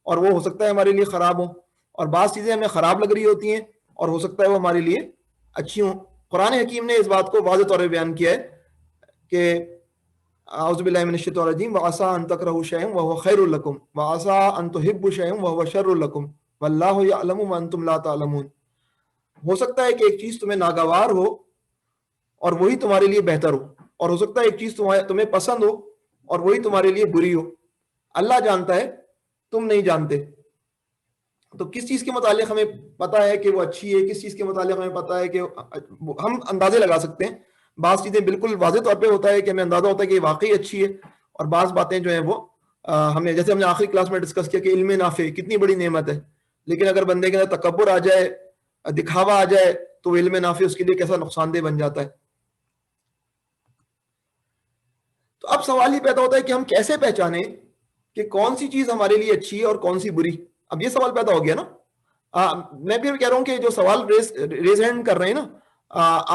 اور وہ ہو سکتا ہے ہمارے لیے خراب ہوں, اور بعض چیزیں ہمیں خراب لگ رہی ہوتی ہیں اور ہو سکتا ہے وہ ہمارے لیے اچھی ہوں. قرآن حکیم نے اس بات کو واضح طور پہ بیان کیا ہے کہ اعوذ باللہ من الشیطان الرجیم وعسیٰ ان تکرہوا شیئا وہو خیر لکم وعسیٰ ان تحبوا شیئا وہو شر لکم واللہ یعلم وانتم لا تعلمون. ہو سکتا ہے کہ ایک چیز تمہیں ناگوار ہو اور وہی تمہارے لیے بہتر ہو, اور ہو سکتا ہے ایک چیز تمہیں پسند ہو اور وہی تمہارے لیے بری ہو. اللہ جانتا ہے, تم نہیں جانتے. تو کس چیز کے متعلق ہمیں پتا ہے کہ وہ اچھی ہے, کس چیز کے متعلق ہمیں پتا ہے کہ ہم اندازے لگا سکتے ہیں. بعض چیزیں بالکل واضح طور پہ ہوتا ہے کہ ہمیں اندازہ ہوتا ہے کہ یہ واقعی اچھی ہے, اور بعض باتیں جو ہیں وہ ہمیں, جیسے ہم نے آخری کلاس میں ڈسکس کیا کہ علم نافع کتنی بڑی نعمت ہے, لیکن اگر بندے کے اندر تکبر آ جائے, دکھاوا آ جائے, تو وہ علم نافع اس کے لیے کیسا نقصان دہ بن جاتا ہے. تو اب سوال یہ پیدا ہوتا ہے کہ ہم کیسے پہچانیں کہ کون سی چیز ہمارے لیے اچھی ہے اور کون سی بری. اب یہ سوال پیدا ہو گیا نا. میں بھی کہہ رہا ہوں کہ جو سوال ریز ہینڈ کر رہے ہیں نا,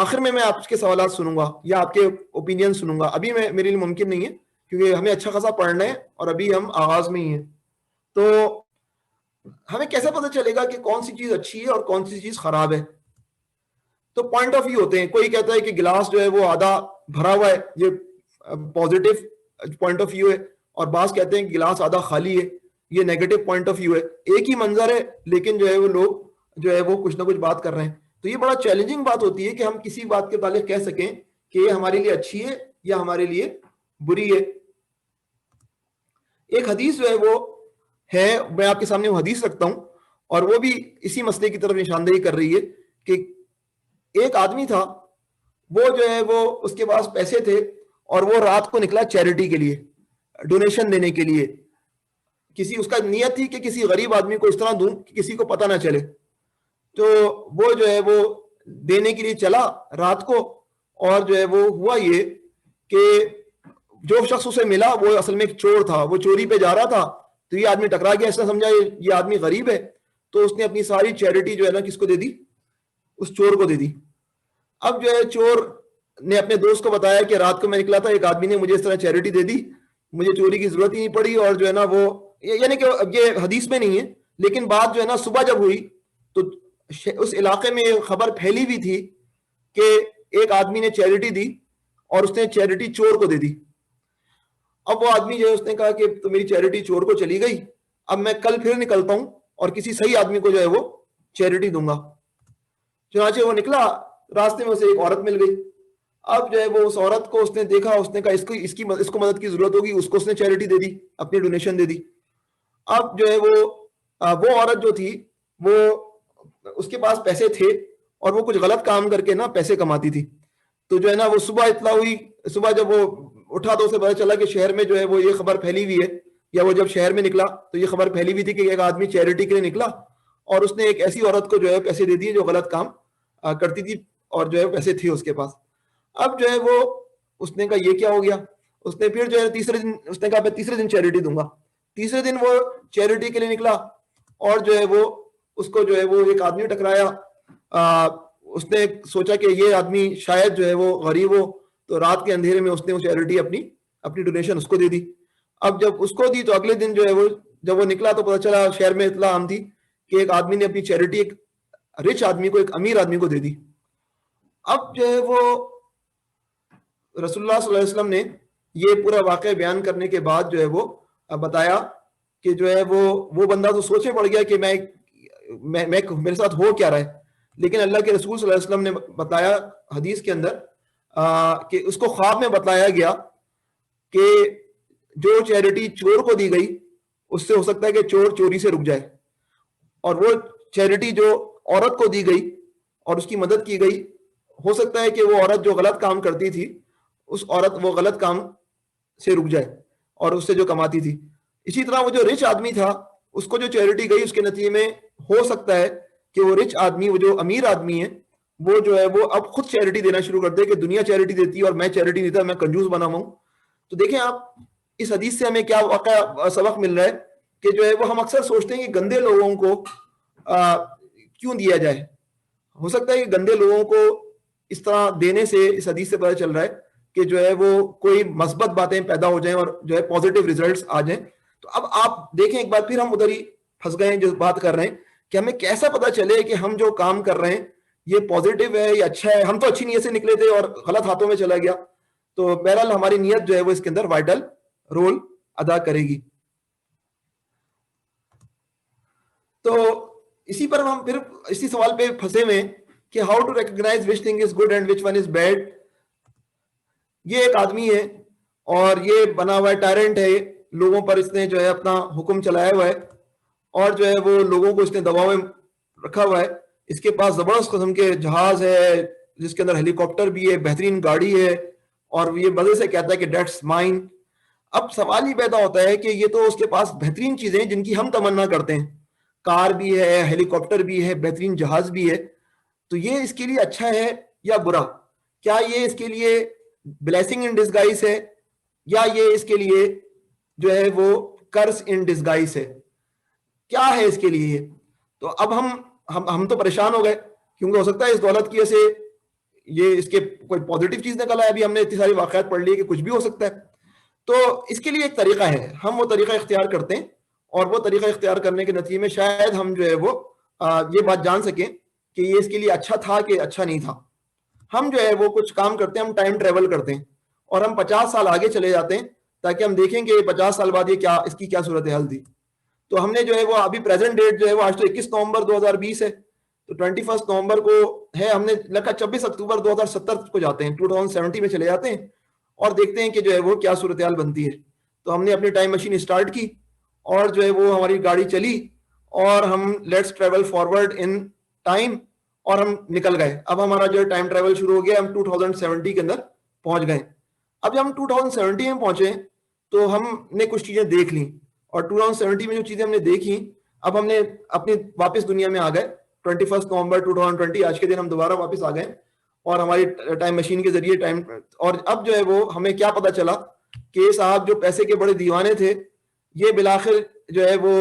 آخر میں آپ کے سوالات سنوں گا یا آپ کے اوپینین سنوں گا. ابھی میرے لیے ممکن نہیں ہے کیونکہ ہمیں اچھا خاصا پڑھنا ہے اور ابھی ہم آغاز میں ہی ہیں. تو ہمیں کیسے پتہ چلے گا کہ کون سی چیز اچھی ہے اور کون سی چیز خراب ہے؟ تو پوائنٹ آف ویو ہوتے ہیں. کوئی کہتا ہے کہ گلاس جو ہے وہ آدھا بھرا ہوا ہے, یہ پازیٹیو پوائنٹ آف ویو ہے, اور بعض کہتے ہیں کہ گلاس آدھا خالی ہے, یہ نیگیٹو پوائنٹ آف ویو ہے. ایک ہی منظر ہے لیکن جو ہے وہ لوگ جو ہے وہ کچھ نہ کچھ بات کر رہے ہیں. تو یہ بڑا چیلنجنگ بات ہوتی ہے کہ ہم کسی بات کے متعلق کہہ سکیں کہ یہ ہمارے لیے اچھی ہے یا ہمارے لیے بری ہے. ایک حدیث جو ہے وہ ہے, میں آپ کے سامنے وہ حدیث رکھتا ہوں, اور وہ بھی اسی مسئلے کی طرف نشاندہی کر رہی ہے کہ ایک آدمی تھا, وہ جو ہے وہ اس کے پاس پیسے تھے اور وہ رات کو نکلا چیریٹی کے لیے, ڈونیشن دینے کے لیے. اس کا نیت تھی کہ کسی غریب آدمی کو اس طرح دوں کہ کسی کو پتہ نہ چلے. تو وہ جو ہے وہ دینے کے لیے چلا رات کو, اور جو ہے وہ ہوا یہ کہ جو شخص اسے ملا وہ اصل میں ایک چور تھا, وہ چوری پہ جا رہا تھا. تو یہ آدمی ٹکرا گیا, اس نے سمجھا یہ آدمی غریب ہے, تو اس نے اپنی ساری چیریٹی جو ہے نا کس کو دے دی, اس چور کو دے دی. اب جو ہے چور نے اپنے دوست کو بتایا کہ رات کو میں نکلا تھا, ایک آدمی نے مجھے اس طرح چیریٹی دے دی, مجھے چوری کی ضرورت ہی نہیں پڑی. اور جو ہے نا وہ, یعنی کہ یہ حدیث میں نہیں ہے, لیکن بات جو ہے نا صبح جب ہوئی تو اس علاقے میں خبر پھیلی ہوئی تھی کہ ایک آدمی نے چیریٹی دی اور اس نے چیریٹی چور کو دے دی. اب وہ آدمی جو ہے اس نے کہا کہ تو میری چیریٹی چور کو چلی گئی, اب میں کل پھر نکلتا ہوں اور کسی صحیح آدمی کو جو ہے وہ چیریٹی دوں گا. چنانچہ وہ نکلا, راستے میں اسے ایک عورت مل گئی. اب جو ہے وہ اس عورت کو اس نے دیکھا, اس نے کہا اس کو مدد کی ضرورت ہوگی, اس کو اس نے چیریٹی دے دی, اپنی ڈونیشن دے دی. اب جو ہے وہ عورت جو تھی وہ اس کے پاس پیسے تھے اور وہ کچھ غلط کام کر کے نا پیسے کماتی تھی. تو جو ہے نا وہ صبح اطلاع ہوئی, صبح جب وہ اٹھا تو اسے پتا چلا کہ شہر میں جو ہے وہ یہ خبر پھیلی ہوئی ہے, یا وہ جب شہر میں نکلا تو یہ خبر پھیلی ہوئی تھی کہ ایک آدمی چیریٹی کے لیے نکلا اور اس نے ایک ایسی عورت کو جو ہے پیسے دے دیے جو غلط کام کرتی تھی اور جو ہے پیسے تھے اس کے پاس. اب جو ہے وہ اس نے کہا یہ کیا ہو گیا. اس نے پھر جو ہے تیسرے دن اس نے کہا میں تیسرے دن چیریٹی دوں گا. تیسرے دن وہ چیریٹی کے لیے نکلا اور جو ہے وہ اس کو جو ہے وہ ایک آدمی ٹکرایا. اس نے سوچا کہ یہ آدمی شاید جو ہے وہ غریب ہو, تو رات کے اندھیرے میں اس نے وہ چیریٹی اپنی ڈونیشن اس کو دے دی. اب جب اس کو دی تو اگلے دن جو ہے وہ جب وہ نکلا تو پتہ چلا شہر میں اطلاع عام تھی کہ ایک آدمی نے اپنی چیریٹی ایک رچ آدمی کو, ایک امیر آدمی کو دے دی. اب جو ہے وہ رسول اللہ صلی اللہ علیہ وسلم نے یہ پورا واقعہ بیان کرنے کے بعد جو ہے وہ بتایا کہ جو ہے وہ بندہ تو سوچے پڑ گیا کہ میرے ساتھ ہو کیا رہا ہے. لیکن اللہ کے رسول صلی اللہ علیہ وسلم نے بتایا حدیث کے اندر کہ اس کو خواب میں بتلایا گیا کہ جو چیریٹی چور کو دی گئی اس سے ہو سکتا ہے کہ چور چوری سے رک جائے, اور وہ چیریٹی جو عورت کو دی گئی اور اس کی مدد کی گئی ہو سکتا ہے کہ وہ عورت جو غلط کام کرتی تھی اس عورت وہ غلط کام سے رک جائے اور اس سے جو کماتی تھی. اسی طرح وہ جو رچ آدمی تھا اس کو جو چیریٹی گئی اس کے نتیجے میں ہو سکتا ہے کہ وہ رچ آدمی, وہ جو امیر آدمی ہے, وہ جو ہے وہ اب خود چیریٹی دینا شروع کر دے کہ دنیا چیریٹی دیتی ہے اور میں چیریٹی دیتا, میں کنجوس بنا ہوا ہوں. تو دیکھیں آپ اس حدیث سے ہمیں کیا واقعہ سبق مل رہا ہے کہ جو ہے وہ ہم اکثر سوچتے ہیں کہ گندے لوگوں کو کیوں دیا جائے. ہو سکتا ہے کہ گندے لوگوں کو اس طرح دینے سے اس حدیث سے پتہ چل رہا ہے کہ جو ہے وہ کوئی مثبت باتیں پیدا ہو جائیں اور جو ہے پازیٹیو ریزلٹس آ جائیں. تو اب آپ دیکھیں ایک بار پھر ہم ادھر ہی پھنس گئے ہیں جو بات کر رہے ہیں کہ ہمیں کیسا پتا چلے کہ ہم جو کام کر رہے ہیں یہ پازیٹیو ہے یا اچھا ہے. ہم تو اچھی نیت سے نکلے تھے اور غلط ہاتھوں میں چلا گیا. تو بہرحال ہماری نیت جو ہے وہ اس کے اندر وائٹل رول ادا کرے گی. تو اسی پر ہم پھر اسی سوال پہ پھنسے ہوئے کہ how to recognize which thing is good and which one is bad. یہ ایک آدمی ہے اور یہ بنا ہوا ہے ٹائرنٹ ہے, لوگوں پر اس نے جو ہے اپنا حکم چلایا ہوا ہے اور جو ہے وہ لوگوں کو اس نے دباؤ میں رکھا ہوا ہے. اس کے پاس زبردست قسم کے جہاز ہے جس کے اندر ہیلی کاپٹر بھی ہے, بہترین گاڑی ہے اور یہ مزے سے کہتا ہے کہ دیٹس مائن. اب سوال ہی پیدا ہوتا ہے کہ یہ تو اس کے پاس بہترین چیزیں جن کی ہم تمنا کرتے ہیں, کار بھی ہے, ہیلی کاپٹر بھی ہے, بہترین جہاز بھی ہے. تو یہ اس کے لیے اچھا ہے یا برا؟ کیا یہ اس کے لیے بلیسنگ ان ڈسگائز ہے یا یہ اس کے لیے جو ہے وہ کرس ان ڈسگائز ہے؟ کیا ہے اس کے لیے؟ تو اب ہم تو پریشان ہو گئے کیونکہ ہو سکتا ہے اس دولت کی وجہ سے یہ اس کے کوئی پازیٹیو چیز نکل آئے. ابھی ہم نے اتنی ساری واقعات پڑھ لی کہ کچھ بھی ہو سکتا ہے. تو اس کے لیے ایک طریقہ ہے, ہم وہ طریقہ اختیار کرتے ہیں اور وہ طریقہ اختیار کرنے کے نتیجے میں شاید ہم جو ہے وہ یہ بات جان سکیں کہ یہ اس کے لیے اچھا تھا کہ اچھا نہیں تھا. ہم جو ہے وہ کچھ کام کرتے ہیں, ہم ٹائم ٹریول کرتے ہیں اور ہم 50 سال آگے چلے جاتے ہیں تاکہ ہم دیکھیں کہ 50 سال بعد یہ کیا اس کی کیا صورتحال تھی. تو ہم نے جو ہے وہ ابھی پریزنٹ ڈیٹ جو ہے وہ آج تو 21 نومبر 2020 ہے, تو 21 نومبر کو ہے, ہم نے لکھا 26 اکتوبر 2070 کو جاتے ہیں, 2070 میں چلے جاتے ہیں اور دیکھتے ہیں کہ جو ہے وہ کیا صورتحال بنتی ہے. تو ہم نے اپنی ٹائم مشین اسٹارٹ کی اور جو ہے وہ ہماری گاڑی چلی اور ہم let's travel forward in time اور ہم نکل گئے. اب ہمارا جو ہے ٹائم ٹریول شروع ہو گیا, ہم 2070 کے اندر پہنچ گئے. اب جب ہم 2070 میں پہنچے تو ہم نے کچھ چیزیں دیکھ لیں اور 2070 میں جو چیزیں ہم نے دیکھی اب ہم نے اپنی واپس دنیا میں آ گئے. 21 نومبر 2020 آج کے دن ہم دوبارہ واپس آ گئے اور ہماری ٹائم مشین کے ذریعے ٹائم, اور اب جو ہے وہ ہمیں کیا پتا چلا کہ صاحب جو پیسے کے بڑے دیوانے تھے یہ بالآخر جو ہے وہ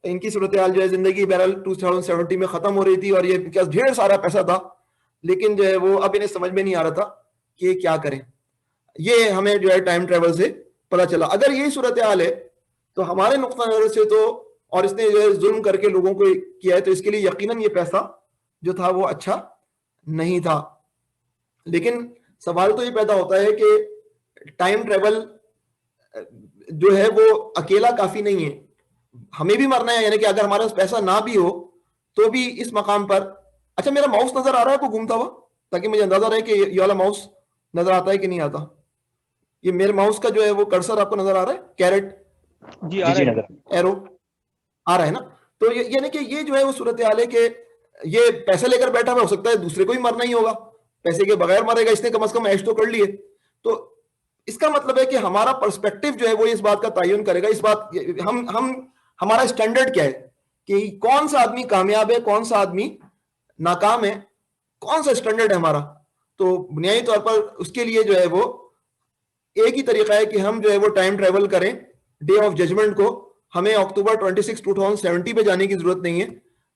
ان کی صورتحال جو ہے زندگی بہرحال 2070 میں ختم ہو رہی تھی اور یہ ڈھیر سارا پیسہ تھا لیکن جو ہے وہ اب انہیں سمجھ میں نہیں آ رہا تھا کہ کیا کریں. یہ ہمیں جو ہے ٹائم ٹریول سے پتا چلا. اگر یہی صورتحال ہے تو ہمارے نقطہ نظر سے تو, اور اس نے جو ہے ظلم کر کے لوگوں کو کیا ہے, تو اس کے لیے یقیناً یہ پیسہ جو تھا وہ اچھا نہیں تھا. لیکن سوال تو یہ پیدا ہوتا ہے کہ ٹائم ٹریول جو ہے وہ اکیلا کافی نہیں ہے, ہمیں بھی مرنا ہے. یعنی کہ اگر ہمارے پاس پیسہ نہ بھی ہو تو بھی اس مقام پر, اچھا میرا ماؤس نظر آ رہا ہے کو گھومتا ہوا تاکہ مجھے اندازہ رہے کہ یہ والا ماؤس نظر آتا ہے کہ نہیں آتا. یہ میرے ماؤس کا جو ہے وہ کرسر آپ کو نظر آ رہا ہے, کیرٹ جی ایرو آ رہا ہے نا. تو یعنی کہ یہ جو ہے وہ صورتحال ہے کہ یہ پیسے لے کر بیٹھا ہوا, ہو سکتا ہے دوسرے کو ہی مرنا ہی ہوگا, پیسے کے بغیر مرے گا, اس نے کم از کم عیش تو کر لیے. تو اس کا مطلب ہے کہ ہمارا پرسپیکٹو جو ہے وہ اس بات کا تعین کرے گا, اس بات ہمارا اسٹینڈرڈ کیا ہے کہ کون سا آدمی کامیاب ہے, کون سا آدمی ناکام ہے, کون سا اسٹینڈرڈ ہے ہمارا. تو بنیادی طور پر اس کے لیے جو ہے وہ ایک ہی طریقہ ہے کہ ہم جو ہے وہ ٹائم ٹریول کریں ڈے آف ججمنٹ کو. ہمیں اکتوبر 26 2070 پہ جانے کی ضرورت نہیں ہے,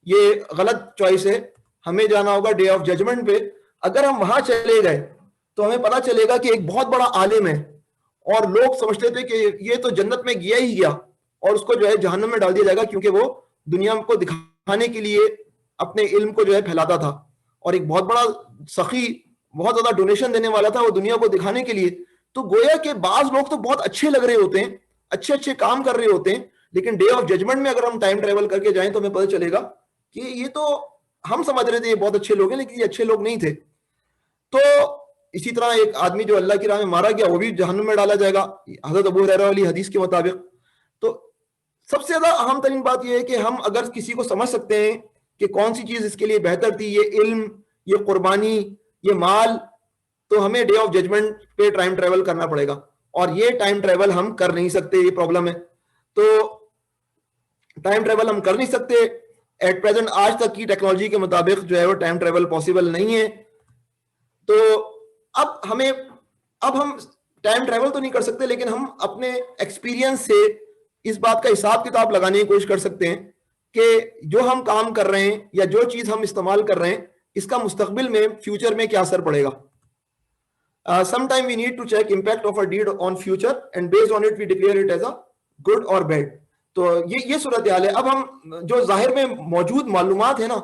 یہ غلط چوائس ہے. ہمیں جانا ہوگا ڈے آف ججمنٹ پہ. اگر ہم وہاں چلے گئے تو ہمیں پتا چلے گا کہ ایک بہت بڑا عالم ہے اور لوگ سمجھتے تھے کہ یہ تو جنت میں گیا ہی گیا اور اس کو جو ہے جہنم میں ڈال دیا جائے گا کیونکہ وہ دنیا کو دکھانے کے لیے اپنے علم کو جو ہے پھیلاتا تھا اور ایک بہت بڑا سخی, بہت زیادہ ڈونیشن دینے والا تھا وہ دنیا کو دکھانے کے لیے. تو گویا کہ بعض لوگ تو بہت اچھے لگ رہے ہوتے ہیں, اچھے اچھے کام کر رہے ہوتے ہیں, لیکن ڈے آف ججمنٹ میں اگر ہم ٹائم ٹریول کر کے جائیں تو ہمیں پتہ چلے گا کہ یہ تو ہم سمجھ رہے تھے یہ بہت اچھے لوگ ہیں لیکن یہ اچھے لوگ نہیں تھے. تو اسی طرح ایک آدمی جو اللہ کی راہ میں مارا گیا وہ بھی جہنم میں ڈالا جائے گا حضرت ابو ہریرہ والی حدیث کے مطابق. تو سب سے زیادہ اہم ترین بات یہ ہے کہ ہم اگر کسی کو سمجھ سکتے ہیں کہ کون سی چیز اس کے لیے بہتر تھی, یہ علم, یہ قربانی, یہ مال, تو ہمیں ڈے آف ججمنٹ پہ ٹائم ٹریول کرنا پڑے گا. اور یہ ٹائم ٹریول ہم کر نہیں سکتے, یہ پرابلم ہے. تو ٹائم ٹریول ہم کر نہیں سکتے ایٹ پریزنٹ آج تک کی ٹیکنالوجی کے مطابق جو ہے وہ ٹائم ٹریول پاسبل نہیں ہے. تو اب ہم ٹائم ٹریول تو نہیں کر سکتے, لیکن ہم اپنے ایکسپیرینس سے اس بات کا حساب کتاب لگانے کی کوشش کر سکتے ہیں کہ جو ہم کام کر رہے ہیں یا جو چیز ہم استعمال کر رہے ہیں اس کا مستقبل میں فیوچر میں کیا اثر پڑے گا. Sometime we need to check impact of a deed on future and based on it we declare it as a good or bad. تو یہ صورتحال ہے. اب ہم جو ظاہر میں موجود معلومات ہیں نا,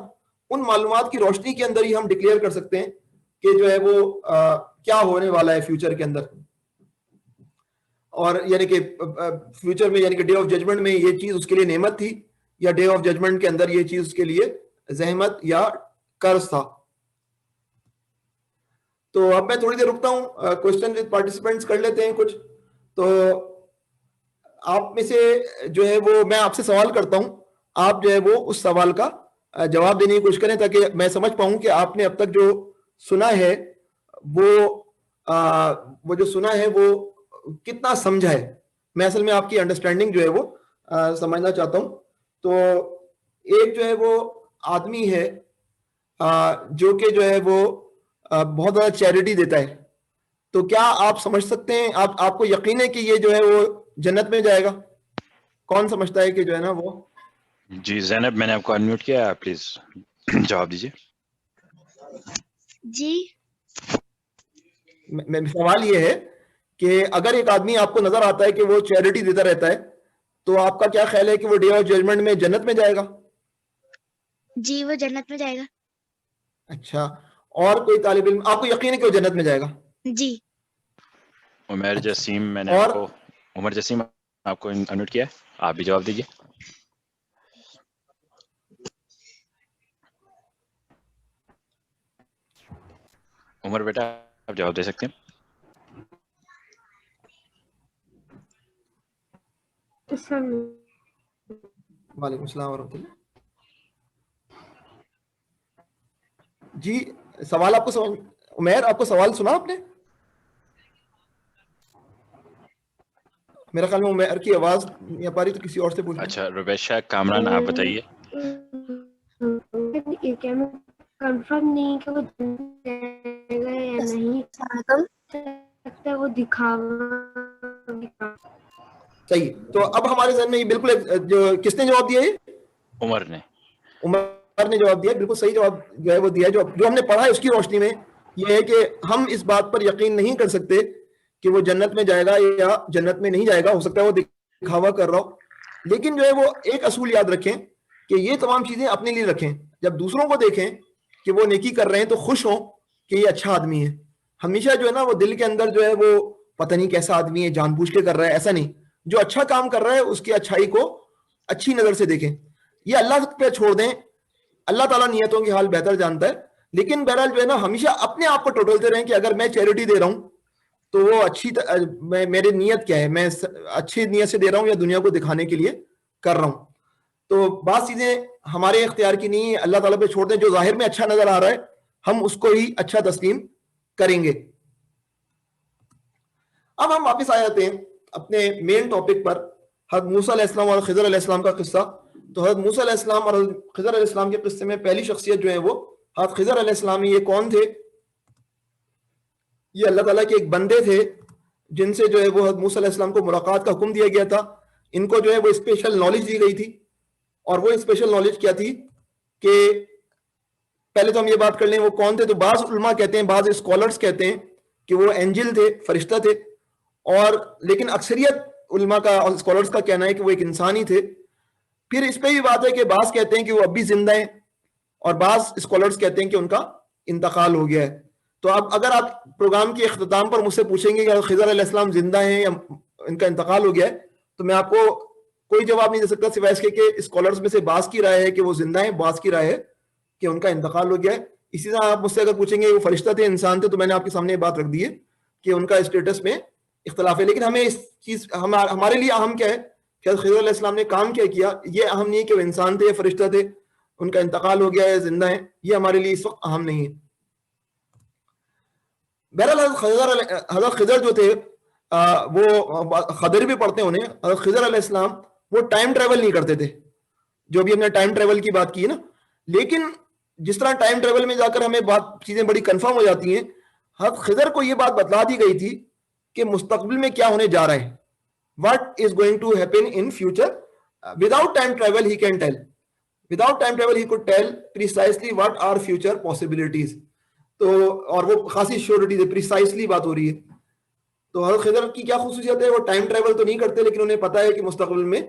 ان معلومات کی روشنی کے اندر ہی ہم ڈکلیئر کر سکتے ہیں کہ جو ہے وہ کیا ہونے والا ہے فیوچر کے اندر. اور یعنی کہ فیوچر میں یعنی کہ ڈے آف ججمنٹ میں یہ چیز اس کے لیے نعمت تھی, یا ڈے آف ججمنٹ کے اندر یہ چیز اس کے لیے زحمت یا قرض تھا. تو اب میں تھوڑی دیر رکتا ہوں, کوشچن ود پارٹیسپینٹس کر لیتے ہیں کچھ. تو آپ میں سے جو ہے وہ میں آپ سے سوال کرتا ہوں, آپ جو ہے وہ اس سوال کا جواب دینے کی کوشش کریں تاکہ میں سمجھ پاؤں کہ آپ نے اب تک جو سنا ہے وہ جو سنا ہے وہ کتنا سمجھا ہے. میں اصل میں آپ کی انڈرسٹینڈنگ جو ہے وہ سمجھنا چاہتا ہوں. تو ایک جو ہے وہ آدمی ہے جو کہ جو ہے وہ بہت زیادہ چیریٹی دیتا ہے. تو کیا آپ سمجھ سکتے ہیں, آپ کو یقین ہے کہ یہ جو ہے وہ جنت میں جائے گا؟ کون سمجھتا ہے کہ جو ہے نا وہ؟ جی زینب, میں نے آپ کو انمیوٹ کیا, آپ پلیز جواب دیجیے. جی سوال یہ ہے کہ اگر ایک آدمی آپ کو نظر آتا ہے کہ وہ چیریٹی دیتا رہتا ہے تو آپ کا کیا خیال ہے کہ وہ ڈے آف ججمنٹ میں جنت میں جائے گا؟ جی وہ جنت میں جائے گا. اچھا, اور کوئی طالب علم آپ کو یقین ہے کہ وہ جنت میں جائے گا؟ جی. عمر جسیم, میں نے عمر جسیم آپ کو انمیوٹ کیا ہے, آپ بھی جواب دیجیے. عمر بیٹا آپ جواب دے سکتے ہیں. وعلیکم السلام ورحمۃ اللہ. جی سوال آپ کو عمیر آپ کو سوال سنا آپ نے؟ میرا خیال میں عمیر کی آواز نہیں آ پا رہی, تو کسی اور سے پوچھیں. اچھا رویشہ کامران آپ بتائیے. کنفرم نہیں کہ وہ جائے گا یا نہیں, وہ دکھاوا. صحیح. تو اب ہمارے ذہن میں یہ بالکل جو کس نے جواب دیا ہے؟ عمر نے جواب دیا, بالکل صحیح جواب جو ہے وہ دیا. جو ہم نے پڑھا ہے اس کی روشنی میں یہ ہے کہ ہم اس بات پر یقین نہیں کر سکتے کہ وہ جنت میں جائے گا یا جنت میں نہیں جائے گا. ہو سکتا ہے وہ دکھاوا کر رہا ہو, لیکن جو ہے وہ ایک اصول یاد رکھیں کہ یہ تمام چیزیں اپنے لیے رکھیں. جب دوسروں کو دیکھیں کہ وہ نیکی کر رہے ہیں تو خوش ہوں کہ یہ اچھا آدمی ہے. ہمیشہ جو ہے نا وہ دل کے اندر جو ہے وہ پتہ نہیں کیسا آدمی ہے, جان بوجھ کے کر رہا ہے, ایسا نہیں. جو اچھا کام کر رہا ہے اس کی اچھائی کو اچھی نظر سے دیکھیں. یہ اللہ پہ چھوڑ دیں, اللہ تعالیٰ نیتوں کی حال بہتر جانتا ہے. لیکن بہرحال جو ہے نا ہمیشہ اپنے آپ کو ٹوٹلتے رہیں کہ اگر میں چیریٹی دے رہا ہوں تو وہ میری نیت کیا ہے, میں اچھی نیت سے دے رہا ہوں یا دنیا کو دکھانے کے لیے کر رہا ہوں. تو بعض چیزیں ہمارے اختیار کی نہیں ہے, اللہ تعالیٰ پہ چھوڑ دیں. جو ظاہر میں اچھا نظر آ رہا ہے ہم اس کو ہی اچھا تسلیم کریں گے. اب ہم واپس آ جاتے ہیں اپنے مین ٹاپک پر, حضرت موسیٰ علیہ السلام اور خضر علیہ السلام کا قصہ. تو حضرت موسیٰ علیہ السلام اور خضر علیہ السلام کے قصے میں پہلی شخصیت جو ہے وہ حضرت خضر علیہ السلام. یہ کون تھے؟ یہ اللہ تعالیٰ کے ایک بندے تھے جن سے جو ہے وہ حضرت موسیٰ علیہ السلام کو ملاقات کا حکم دیا گیا تھا. ان کو جو ہے وہ اسپیشل نالج دی گئی تھی, اور وہ اسپیشل نالج کیا تھی کہ پہلے تو ہم یہ بات کر لیں وہ کون تھے. تو بعض علماء کہتے ہیں, بعض اسکالرز کہتے ہیں کہ وہ اینجل تھے, فرشتہ تھے, اور لیکن اکثریت علماء کا اور اسکالرز کا کہنا ہے کہ وہ ایک انسان ہی تھے. پھر اس پہ بھی بات ہے کہ بعض کہتے ہیں کہ وہ اب بھی زندہ ہیں, اور بعض اسکالرز کہتے ہیں کہ ان کا انتقال ہو گیا ہے. تو اب اگر آپ پروگرام کے اختتام پر مجھ سے پوچھیں گے کہ خضر علیہ السلام زندہ ہیں یا ان کا انتقال ہو گیا ہے, تو میں آپ کو کوئی جواب نہیں دے سکتا سوائے اس کے کہ اسکالرز میں سے بعض کی رائے ہے کہ وہ زندہ ہیں, بعض کی رائے ہے کہ ان کا انتقال ہو گیا ہے. اسی طرح آپ مجھ سے اگر پوچھیں گے وہ فرشتہ تھے, انسان تھے, تو میں نے آپ کے سامنے یہ بات رکھ دی ہے کہ ان کا اسٹیٹس میں اختلاف ہے. لیکن ہمیں اس چیز ہمارے لیے اہم کیا ہے کہ خضر علیہ السلام نے کام کیا کیا, یہ اہم نہیں ہے کہ وہ انسان تھے یا فرشتہ تھے, ان کا انتقال ہو گیا ہے, زندہ ہیں, یہ ہمارے لیے اس وقت اہم نہیں ہے. بہرحال حضرت خضر جو تھے وہ خضر بھی پڑھتے ہیں انہیں. حضرت خضر علیہ السلام وہ ٹائم ٹریول نہیں کرتے تھے, جو ابھی ہم نے ٹائم ٹریول کی بات کی ہے نا. لیکن جس طرح ٹائم ٹریول میں جا کر ہمیں چیزیں بڑی کنفرم ہو جاتی ہیں, حضرت خضر کو یہ بات بتلا دی گئی تھی کہ مستقبل میں کیا ہونے جا رہا ہے, what is going to happen in future. Without time travel he can tell, without time travel he could tell precisely what are future possibilities. تو اور وہ خاصی شیورٹی سے پریسائسلی بات ہو رہی ہے. تو حضرت خضر کی کیا خصوصیت ہے, وہ ٹائم ٹریول تو نہیں کرتے لیکن انہیں پتا ہے کہ مستقبل میں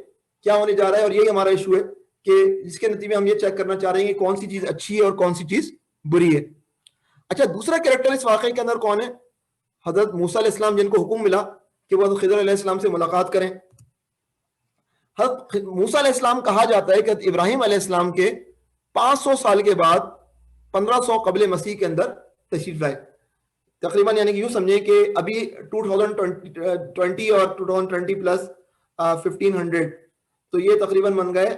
کیا ہونے جا رہا ہے, اور یہی ہمارا ایشو ہے کہ جس کے نتیجے میں ہم یہ چیک کرنا چاہ رہے ہیں کہ کون سی چیز اچھی ہے اور کون سی چیز بری ہے. اچھا, دوسرا کریکٹر اس واقعے کے اندر کون ہے؟ حضرت موسیٰ علیہ السلام, جن کو حکم ملا کہ وہ حضرت خضر علیہ السلام سے ملاقات کریں. حضرت موسیٰ علیہ السلام کہا جاتا ہے کہ ابراہیم علیہ السلام کے 500 سال کے بعد 1500 قبل مسیح کے اندر تشریف لائے تقریباً. یعنی کہ یوں سمجھیں کہ ابھی 2020 اور 2020 پلس 1500, تو یہ تقریباً بن گئے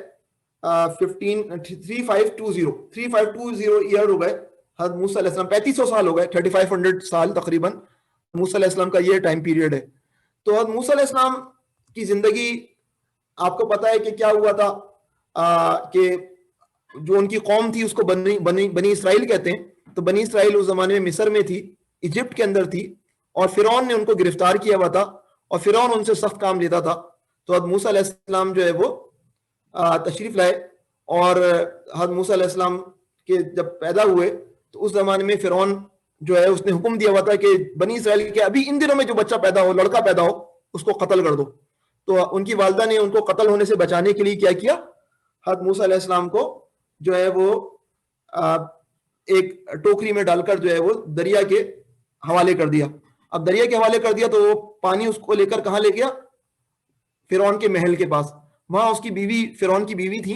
3520 ایئر ہو گئے حضرت موسیٰ علیہ السلام. 3500 سال ہو گئے, 3500 سال تقریباً موسیٰ علیہ السلام کا یہ ٹائم پیریڈ ہے. تو حضرت موسیٰ علیہ السلام کی زندگی آپ کو پتا ہے کہ کیا ہوا تھا, کہ جو ان کی قوم تھی اس کو بنی اسرائیل کہتے ہیں. تو بنی اسرائیل اس زمانے میں مصر میں تھی, ایجپٹ کے اندر تھی, اور فرعون نے ان کو گرفتار کیا ہوا تھا, اور فرعون ان سے سخت کام لیتا تھا. تو حضرت موسیٰ علیہ السلام جو ہے وہ تشریف لائے, اور حضرت موسیٰ علیہ السلام کے جب پیدا ہوئے تو اس زمانے میں فرعون جو ہے اس نے حکم دیا ہوا تھا کہ بنی اسرائیل کے ابھی ان دنوں میں جو بچہ پیدا ہو, لڑکا پیدا ہو, اس کو قتل کر دو. تو ان کی والدہ نے ان کو قتل ہونے سے بچانے کے لیے کیا کیا, حضرت موسیٰ علیہ السلام کو جو ہے وہ ایک ٹوکری میں ڈال کر جو ہے وہ دریا کے حوالے کر دیا. اب دریا کے حوالے کر دیا تو وہ پانی اس کو لے کر کہاں لے گیا؟ فرعون کے محل کے پاس. وہاں اس کی بیوی, فرعون کی بیوی تھی,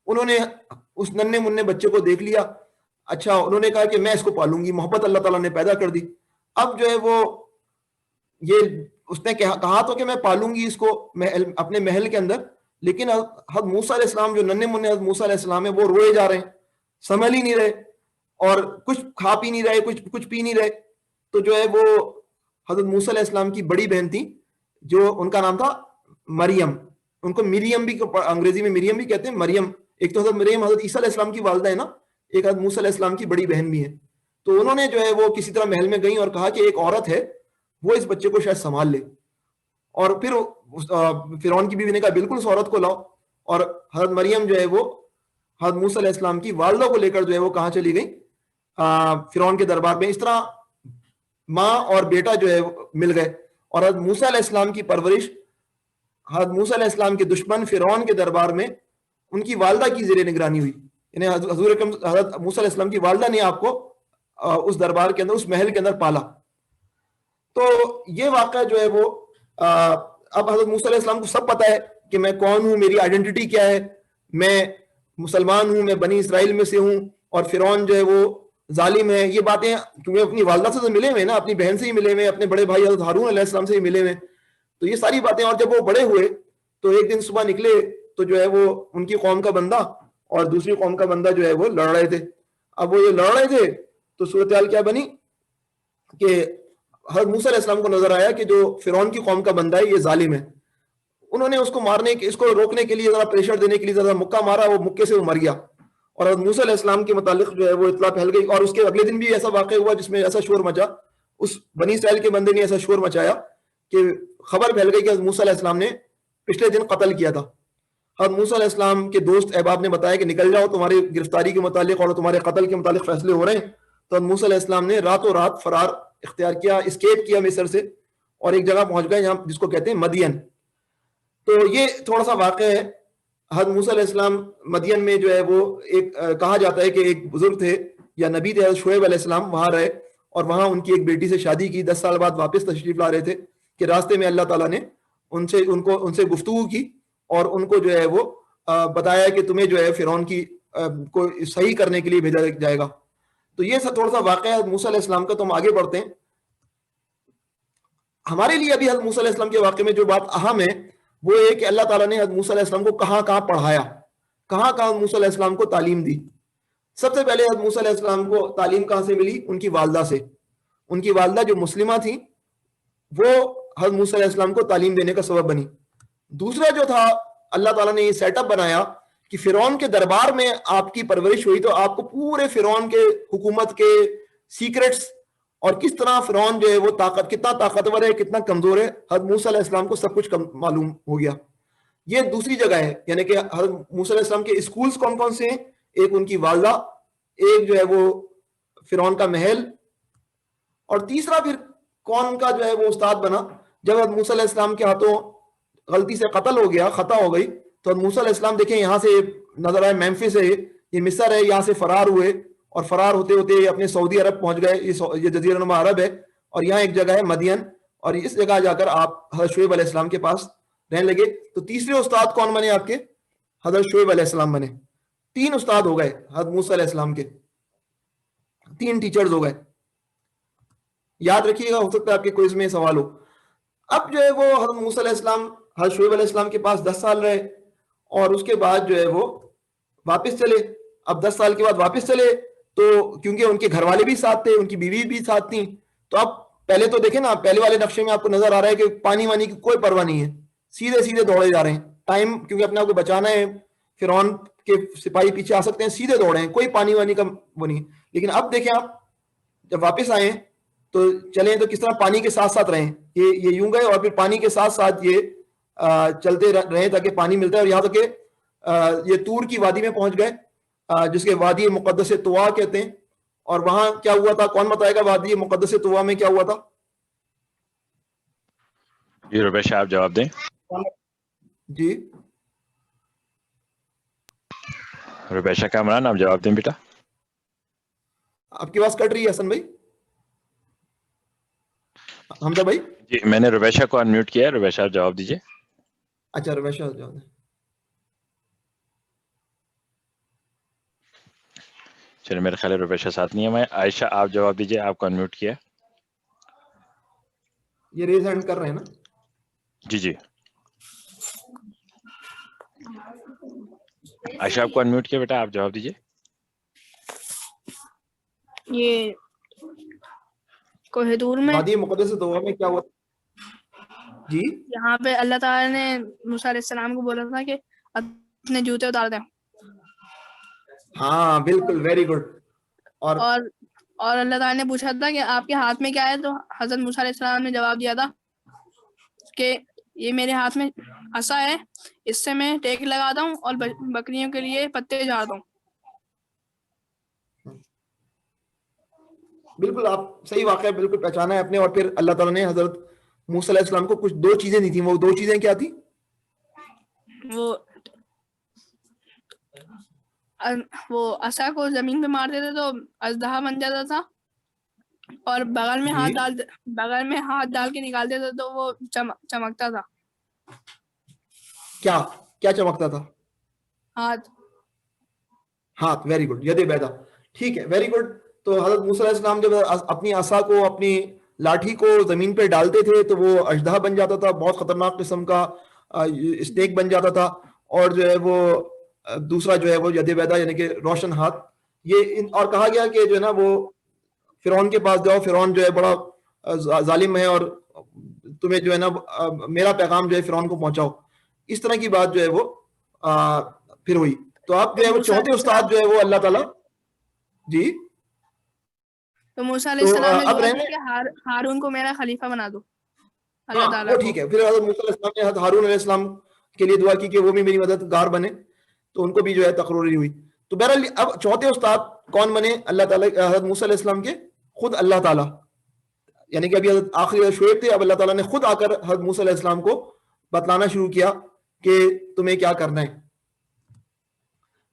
انہوں نے اس ننھے منھے بچے کو دیکھ لیا. اچھا, انہوں نے کہا کہ میں اس کو پالوں گی, محبت اللہ تعالیٰ نے پیدا کر دی. اب جو ہے وہ یہ اس نے کہا تو کہ میں پالوں گی اس کو اپنے محل کے اندر, لیکن حضرت موسیٰ علیہ السلام جو ننھے منھے حضرت موسیٰ علیہ السلام ہے وہ روئے جا رہے ہیں, سنبھل ہی نہیں رہے, اور کچھ کھا پی نہیں رہے, کچھ پی نہیں رہے. تو جو ہے وہ حضرت موسیٰ علیہ السلام کی بڑی بہن تھی, جو ان کا نام تھا مریم, ان کو مریم بھی, انگریزی میں مریم بھی کہتے ہیں, مریم. ایک تو حضرت مریم حضرت عیسیٰ علیہ السلام کی والدہ ہے نا, ایک حضرت موسیٰ علیہ السلام کی بڑی بہن بھی ہے. تو انہوں نے جو ہے وہ کسی طرح محل میں گئیں اور کہا کہ ایک عورت ہے وہ اس بچے کو شاید سنبھال لے. اور پھر فرعون کی بیوی نے کہا بالکل اس عورت کو لاؤ, اور حضرت مریم جو ہے وہ حضرت موسیٰ علیہ السلام کی والدہ کو لے کر جو ہے وہ کہاں چلی گئی؟ فرعون کے دربار میں. اس طرح ماں اور بیٹا جو ہے مل گئے, اور حضرت موسیٰ علیہ السلام کی پرورش حضرت موسیٰ علیہ السلام کے دشمن فرعون کے دربار میں ان کی والدہ کی زیر نگرانی ہوئی. یعنی حضور اکرم حضرت موسیٰ علیہ السلام کی والدہ نے آپ کو اس دربار کے اندر, اس محل کے اندر پالا. تو یہ واقعہ جو ہے وہ اب حضرت موسیٰ علیہ السلام کو سب پتا ہے کہ میں کون ہوں, میری آئیڈینٹی کیا ہے, میں مسلمان ہوں, میں بنی اسرائیل میں سے ہوں, اور فرعون جو ہے وہ ظالم ہے. یہ باتیں کیونکہ اپنی والدہ سے تو ملے ہوئے نا, اپنی بہن سے ہی ملے ہوئے, اپنے بڑے بھائی حضرت ہارون علیہ السلام سے ہی ملے ہوئے, تو یہ ساری باتیں. اور جب وہ بڑے ہوئے تو ایک دن صبح نکلے تو جو ہے وہ ان کی قوم کا بندہ اور دوسری قوم کا بندہ جو ہے وہ لڑ رہے تھے. اب وہ یہ لڑ رہے تھے تو صورتحال کیا بنی کہ حضرت موسیٰ علیہ السلام کو نظر آیا کہ جو فرعون کی قوم کا بندہ ہے یہ ظالم ہے. انہوں نے اس کو مارنے اس کو روکنے کے لیے ذرا پریشر دینے کے لیے ذرا مکہ مارا, وہ مکے سے وہ مر گیا. اور حضرت موسیٰ علیہ السلام کے متعلق جو ہے وہ اطلاع پھیل گئی, اور اس کے اگلے دن بھی ایسا واقع ہوا جس میں ایسا شور مچا, اس بنی اسرائیل کے بندے نے ایسا شور مچایا کہ خبر پھیل گئی کہ حضرت موسیٰ علیہ السلام نے پچھلے دن قتل کیا تھا. حضرت موسیٰ علیہ السلام کے دوست احباب نے بتایا کہ نکل جاؤ, تمہاری گرفتاری کے متعلق اور تمہارے قتل کے متعلق فیصلے ہو رہے ہیں. تو حضرت موسیٰ علیہ السلام نے راتوں رات فرار اختیار کیا, اسکیپ کیا مصر سے, اور ایک جگہ پہنچ گئے جہاں جس کو کہتے ہیں مدین. تو یہ تھوڑا سا واقعہ ہے. حضرت موسیٰ علیہ السلام مدین میں جو ہے وہ ایک کہا جاتا ہے کہ ایک بزرگ تھے یا نبی تھے, حضرت شعیب علیہ السلام وہاں رہے, اور وہاں ان کی ایک بیٹی سے شادی کی. 10 سال بعد واپس تشریف لا رہے تھے کہ راستے میں اللہ تعالیٰ نے ان سے گفتگو کی, اور ان کو جو ہے وہ بتایا کہ تمہیں جو ہے فرعون کی کو صحیح کرنے کے لیے بھیجا جائے گا. تو یہ سب تھوڑا سا واقعہ ہے موسیٰ علیہ السلام کا. تو ہم آگے بڑھتے ہیں. ہمارے لیے ابھی حضرت موسیٰ علیہ السلام کے واقعے میں جو بات اہم ہے وہ ہے کہ اللہ تعالیٰ نے حضرت موسیٰ علیہ السلام کو کہاں کہاں پڑھایا, کہاں کہاں موسیٰ علیہ السلام کو تعلیم دی. سب سے پہلے حضرت موسیٰ علیہ السلام کو تعلیم کہاں سے ملی؟ ان کی والدہ سے. ان کی والدہ جو مسلمہ تھیں وہ حضرت موسیٰ علیہ السلام کو تعلیم دینے کا سبب بنی. دوسرا جو تھا, اللہ تعالیٰ نے یہ سیٹ اپ بنایا کہ فرعون کے دربار میں آپ کی پرورش ہوئی تو آپ کو پورے فرعون کے حکومت کے سیکرٹس اور کس طرح فرعون جو ہے وہ کتنا طاقتور ہے کتنا کمزور ہے حضرت موسیٰ علیہ السلام کو سب کچھ معلوم ہو گیا. یہ دوسری جگہ ہے, یعنی کہ حضرت موسیٰ علیہ السلام کے اسکولز کون کون سے ہیں؟ ایک ان کی والدہ, ایک جو ہے وہ فرعون کا محل, اور تیسرا پھر کون کا جو ہے وہ استاد بنا جب حضرت موسیٰ علیہ السلام کے ہاتھوں غلطی سے قتل ہو گیا, خطا ہو گئی, تو حضرت موسیٰ علیہ السلام دیکھیں یہاں سے نظر آئے میمفس ہے, یہ مصر ہے, یہاں سے فرار ہوئے اور فرار ہوتے ہوتے اپنے سعودی عرب پہنچ گئے, یہ جزیرہ نما عرب ہے, اور یہاں ایک جگہ ہے مدین, اور اس جگہ جا کر آپ حضرت شعیب علیہ السلام کے پاس رہنے لگے. تو تیسرے استاد کون بنے آپ کے؟ حضرت شعیب علیہ السلام بنے. 3 استاد ہو گئے حضرت موسیٰ علیہ السلام کے, 3 ٹیچرز ہو گئے. یاد رکھیے گا, ہو سکتا ہے آپ کے کوئز میں سوال ہو. اب جو ہے وہ حضرت موسیٰ علیہ السلام حضرت شعیب علیہ السلام کے پاس 10 سال رہے, اور اس کے بعد جو ہے وہ واپس چلے. اب 10 سال کے بعد واپس چلے تو کیونکہ ان کے گھر والے بھی ساتھ تھے, ان کی بیوی بھی ساتھ تھیں, تو اب پہلے تو دیکھیں نا, پہلے والے نقشے میں آپ کو نظر آ رہا ہے کہ پانی وانی کی کوئی پرواہ نہیں ہے, سیدھے سیدھے دوڑے جا رہے ہیں. ٹائم کیونکہ اپنے آپ کو بچانا ہے, فرعون کے سپاہی پیچھے آ سکتے ہیں, سیدھے دوڑے ہیں, کوئی پانی وانی کا وہ نہیں. لیکن اب دیکھیں آپ جب واپس آئے تو چلیں تو کس طرح پانی کے ساتھ ساتھ رہیں, یہ یوں گئے اور پھر پانی کے ساتھ ساتھ یہ چلتے رہے تاکہ پانی ملتا ہے, اور یہاں تک کہ یہ طور کی وادی میں پہنچ گئے جس کے وادی مقدس طوا کہتے ہیں. اور وہاں کیا ہوا تھا, کون بتائے گا وادی مقدس طوا میں کیا ہوا تھا؟ جی ربیش آپ جواب دیں. جی ربیشہ کامران آپ جواب دیں بیٹا. آپ کی آواز کٹ رہی ہے حسن بھائی. حمزہ بھائی جی میں نے ربیشہ کو انمیوٹ کیا ہے, ربیشہ آپ جواب دیجیے. اچھا ربیشہ جواب دیں. چلے میرے خیال ہے ربیشہ ساتھ نہیں ہے. میں عائشہ آپ جواب دیجیے, آپ کو انمیوٹ کیا ہے. یہ ریز ہینڈ کر رہے ہیں نا؟ جی جی عائشہ آپ کو انمیوٹ کیا بیٹا, آپ جواب دیجیے. یہ کوہ طور میں وادی مقدس طوا میں کیا ہوا؟ جی یہاں پہ اللہ تعالیٰ نے موسیٰ علیہ السلام کو بولا تھا کہ اپنے جوتے اتار دیں. ہاں بالکل, ویری گڈ. اور اللہ تعالیٰ نے پوچھا تھا کہ آپ کے ہاتھ میں کیا ہے, تو حضرت موسیٰ علیہ السلام نے جواب دیا تھا کہ یہ میرے ہاتھ میں عصا ہے, اس سے میں ٹیک لگاتا ہوں اور بکریوں کے لیے پتے جھاڑتا ہوں. بالکل آپ صحیح واقعہ بالکل پہچانا ہے اپنے. اور پھر اللہ تعالیٰ نے حضرت موسیٰ علیہ السلام کو کچھ 2 چیزیں دی تھیں. وہ 2 چیزیں کیا تھی؟ وہ عصا کو زمین پہ مار دیتے تو اژدہا بن جاتا تھا, اور بغل میں ہاتھ ڈال کے نکال دیتے تو وہ چمکتا تھا. کیا چمکتا تھا؟ ہاتھ. ویری گڈ, ید بیدا. ٹھیک ہے, ویری گڈ. تو حضرت موسیٰ علیہ السلام جب اپنی عصا کو, اپنی لاٹھی کو زمین پہ ڈالتے تھے تو وہ اژدہا بن جاتا تھا, بہت خطرناک قسم کا اسنیک بن جاتا تھا. اور جو ہے وہ دوسرا جو ہے وہ ید بیدا یعنی کہ روشن ہاتھ. یہ اور کہا گیا کہ جو ہے نا وہ فرعون کے پاس جاؤ, فرعون جو ہے بڑا ظالم ہے, اور تمہیں جو ہے نا میرا پیغام جو ہے فرعون کو پہنچاؤ. اس طرح کی بات جو ہے وہ پھر ہوئی. تو آپ جو ہے وہ چوتھے استاد جو ہے وہ اللہ تعالیٰ. جی تو موسیٰ علیہ السلام نے دعا کی کہ ہارون کو میرا خلیفہ بنا دو. اللہ تعالیٰ وہ ٹھیک ہے. پھر حضرت موسیٰ علیہ السلام نے حضرت ہارون علیہ السلام کے لیے دعا کی کہ وہ بھی میری مددگار بنے, تو ان کو بھی جو ہے تقرری ہوئی. تو بہرحال اب چوتھے استاد کون بنے اللہ تعالیٰ, حضرت موسیٰ علیہ السلام کے خود اللہ تعالیٰ. یعنی کہ ابھی حضرت آخری شعیب تھے, اب اللہ تعالیٰ نے خود آ کر حضرت موسیٰ علیہ السلام کو بتلانا شروع کیا کہ تمہیں کیا کرنا ہے.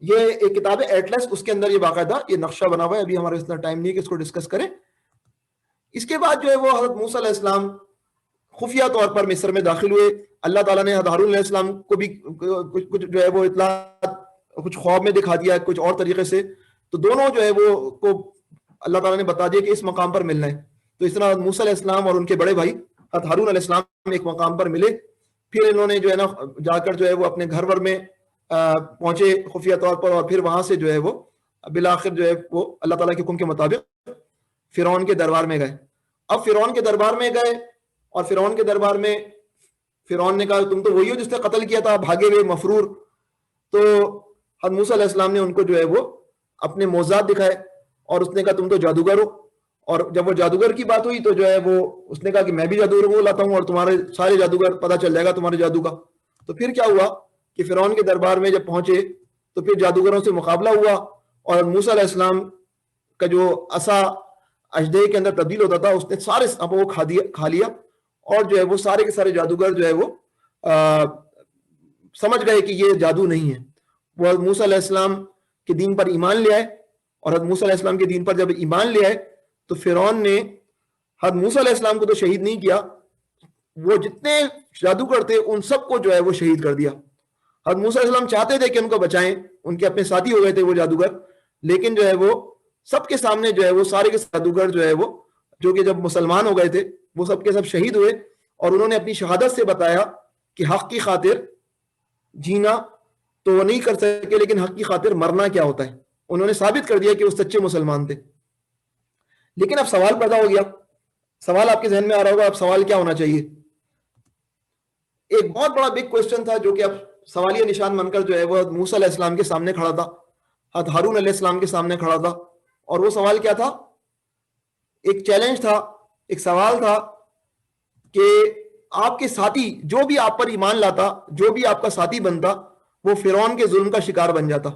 یہ ایک کتاب ہے ایٹلس, اس کے اندر یہ باقاعدہ یہ نقشہ بنا ہوا ہے. ابھی ہمارے اتنا ٹائم نہیں کہ اس کو ڈسکس کریں. اس کے بعد جو ہے وہ حضرت موسیٰ علیہ السلام خفیہ طور پر مصر میں داخل ہوئے. اللہ تعالیٰ نے حضرت ہارون علیہ السلام کو بھی کچھ جو ہے وہ اطلاع کچھ خواب میں دکھا دیا کچھ اور طریقے سے. تو دونوں جو ہے وہ کو اللہ تعالیٰ نے بتا دیا کہ اس مقام پر ملنا ہے. تو اس طرح حضرت موسیٰ علیہ السلام اور ان کے بڑے بھائی حضرت ہارون علیہ السلام ایک مقام پر ملے. پھر انہوں نے جو ہے نا جا کر جو ہے وہ اپنے گھر ور میں پہنچے خفیہ طور پر, اور پھر وہاں سے جو ہے وہ بالآخر جو ہے وہ اللہ تعالیٰ کے حکم کے مطابق فرعون کے دربار میں گئے. اب فرعون کے دربار میں گئے, اور فرعون کے دربار میں فرعون نے کہا تم تو وہی ہو جس نے قتل کیا تھا, بھاگے ہوئے مفرور. تو حضرت موسیٰ علیہ السلام نے ان کو جو ہے وہ اپنے معجزات دکھائے اور اس نے کہا تم تو جادوگر ہو. اور جب وہ جادوگر کی بات ہوئی تو جو ہے وہ اس نے کہا کہ میں بھی جادوگر کو لاتا ہوں اور تمہارے سارے جادوگر پتہ چل جائے گا تمہارے جادو کا. تو پھر کیا ہوا کہ فرعون کے دربار میں جب پہنچے تو پھر جادوگروں سے مقابلہ ہوا اور موسیٰ علیہ السلام کا جو عصا اژدہے کے اندر تبدیل ہوتا تھا اس نے سارے وہ کھا لیا اور جو ہے وہ سارے کے سارے جادوگر جو ہے وہ سمجھ گئے کہ یہ جادو نہیں ہے. وہ حضرت موسیٰ علیہ السلام کے دین پر ایمان لے آئے اور حضرت موسیٰ علیہ السلام کے دین پر جب ایمان لے آئے تو فرعون نے حضرت موسیٰ علیہ السلام کو تو شہید نہیں کیا, وہ جتنے جادوگر تھے ان سب کو جو ہے وہ شہید کر دیا. حضرت موسیٰ علیہ السلام چاہتے تھے کہ ان کو بچائیں, ان کے اپنے ساتھی ہو گئے تھے وہ جادوگر, لیکن جو ہے وہ سب کے سامنے جو ہے وہ سارے کے جادوگر جو ہے وہ جو کہ جب مسلمان ہو گئے تھے وہ سب کے سب شہید ہوئے اور انہوں نے اپنی شہادت سے بتایا کہ حق کی خاطر جینا تو وہ نہیں کر سکے لیکن حق کی خاطر مرنا کیا ہوتا ہے. انہوں نے ثابت کر دیا کہ وہ سچے مسلمان تھے. لیکن اب سوال پیدا ہو گیا, سوال آپ کے ذہن میں آ رہا ہوگا اب سوال کیا ہونا چاہیے. ایک بہت بڑا بگ کوشچن تھا جو کہ اب سوالیہ نشان بن کر جو ہے وہ موسیٰ علیہ السلام کے سامنے کھڑا تھا, حضرت ہارون علیہ السلام کے سامنے کھڑا تھا. اور وہ سوال کیا تھا؟ ایک چیلنج تھا, ایک سوال تھا کہ آپ کے ساتھی جو بھی آپ پر ایمان لاتا, جو بھی آپ کا ساتھی بنتا, وہ فرعون کے ظلم کا شکار بن جاتا,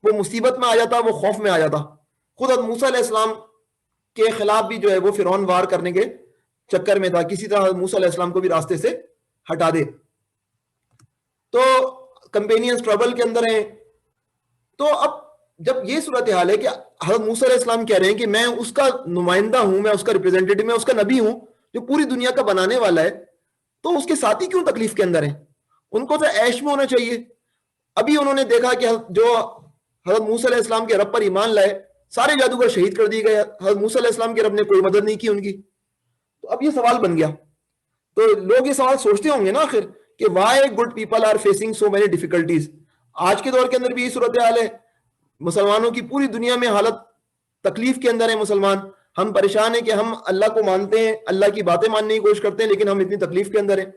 وہ مصیبت میں آ جاتا, وہ خوف میں آ جاتا. خود حضرت موسیٰ علیہ السلام کے خلاف بھی جو ہے وہ فرعون وار کرنے کے چکر میں تھا, کسی طرح حضرت موسیٰ علیہ السلام کو بھی راستے سے ہٹا دے. تو کمپینینز ٹربل کے اندر ہیں. تو اب جب یہ صورتحال ہے کہ حضرت موسیٰ علیہ السلام کہہ رہے ہیں کہ میں اس کا نمائندہ ہوں, میں اس کا ریپرزینٹیٹو, میں اس کا نبی ہوں جو پوری دنیا کا بنانے والا ہے, تو اس کے ساتھی کیوں تکلیف کے اندر ہیں؟ ان کو تو عیش میں ہونا چاہیے. ابھی انہوں نے دیکھا کہ جو حضرت موسیٰ علیہ السلام کے رب پر ایمان لائے سارے جادوگر شہید کر دیے گئے, حضرت موسیٰ علیہ السلام کے رب نے کوئی مدد نہیں کی ان کی. تو اب یہ سوال بن گیا. تو لوگ یہ سوال سوچتے ہوں گے نا آخر کہ why good people are facing so many difficulties. آج کے دور کے اندر بھی یہی صورتحال ہے, مسلمانوں کی پوری دنیا میں حالت تکلیف کے اندر ہے. مسلمان ہم پریشان ہیں کہ ہم اللہ کو مانتے ہیں, اللہ کی باتیں ماننے کی کوشش کرتے ہیں, لیکن ہم اتنی تکلیف کے اندر ہیں.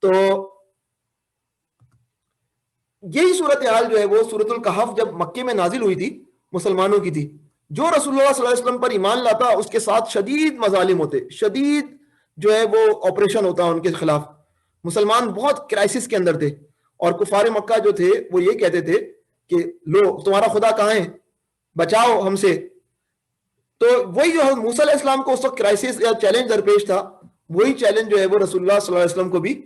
تو یہی صورتحال جو ہے وہ سورۃ الکہف جب مکے میں نازل ہوئی تھی مسلمانوں کی تھی. جو رسول اللہ صلی اللہ علیہ وسلم پر ایمان لاتا اس کے ساتھ شدید مظالم ہوتے, شدید جو ہے وہ آپریشن ہوتا ان کے خلاف. مسلمان بہت کرائسس کے اندر تھے اور کفار مکہ جو تھے وہ یہ کہتے تھے کہ لو تمہارا خدا کہاں ہے, بچاؤ ہم سے. تو وہی جو حضرت موسیٰ علیہ السلام کو اس وقت کرائسس یا چیلنج درپیش تھا, وہی چیلنج جو ہے وہ رسول اللہ صلی اللہ علیہ وسلم کو بھی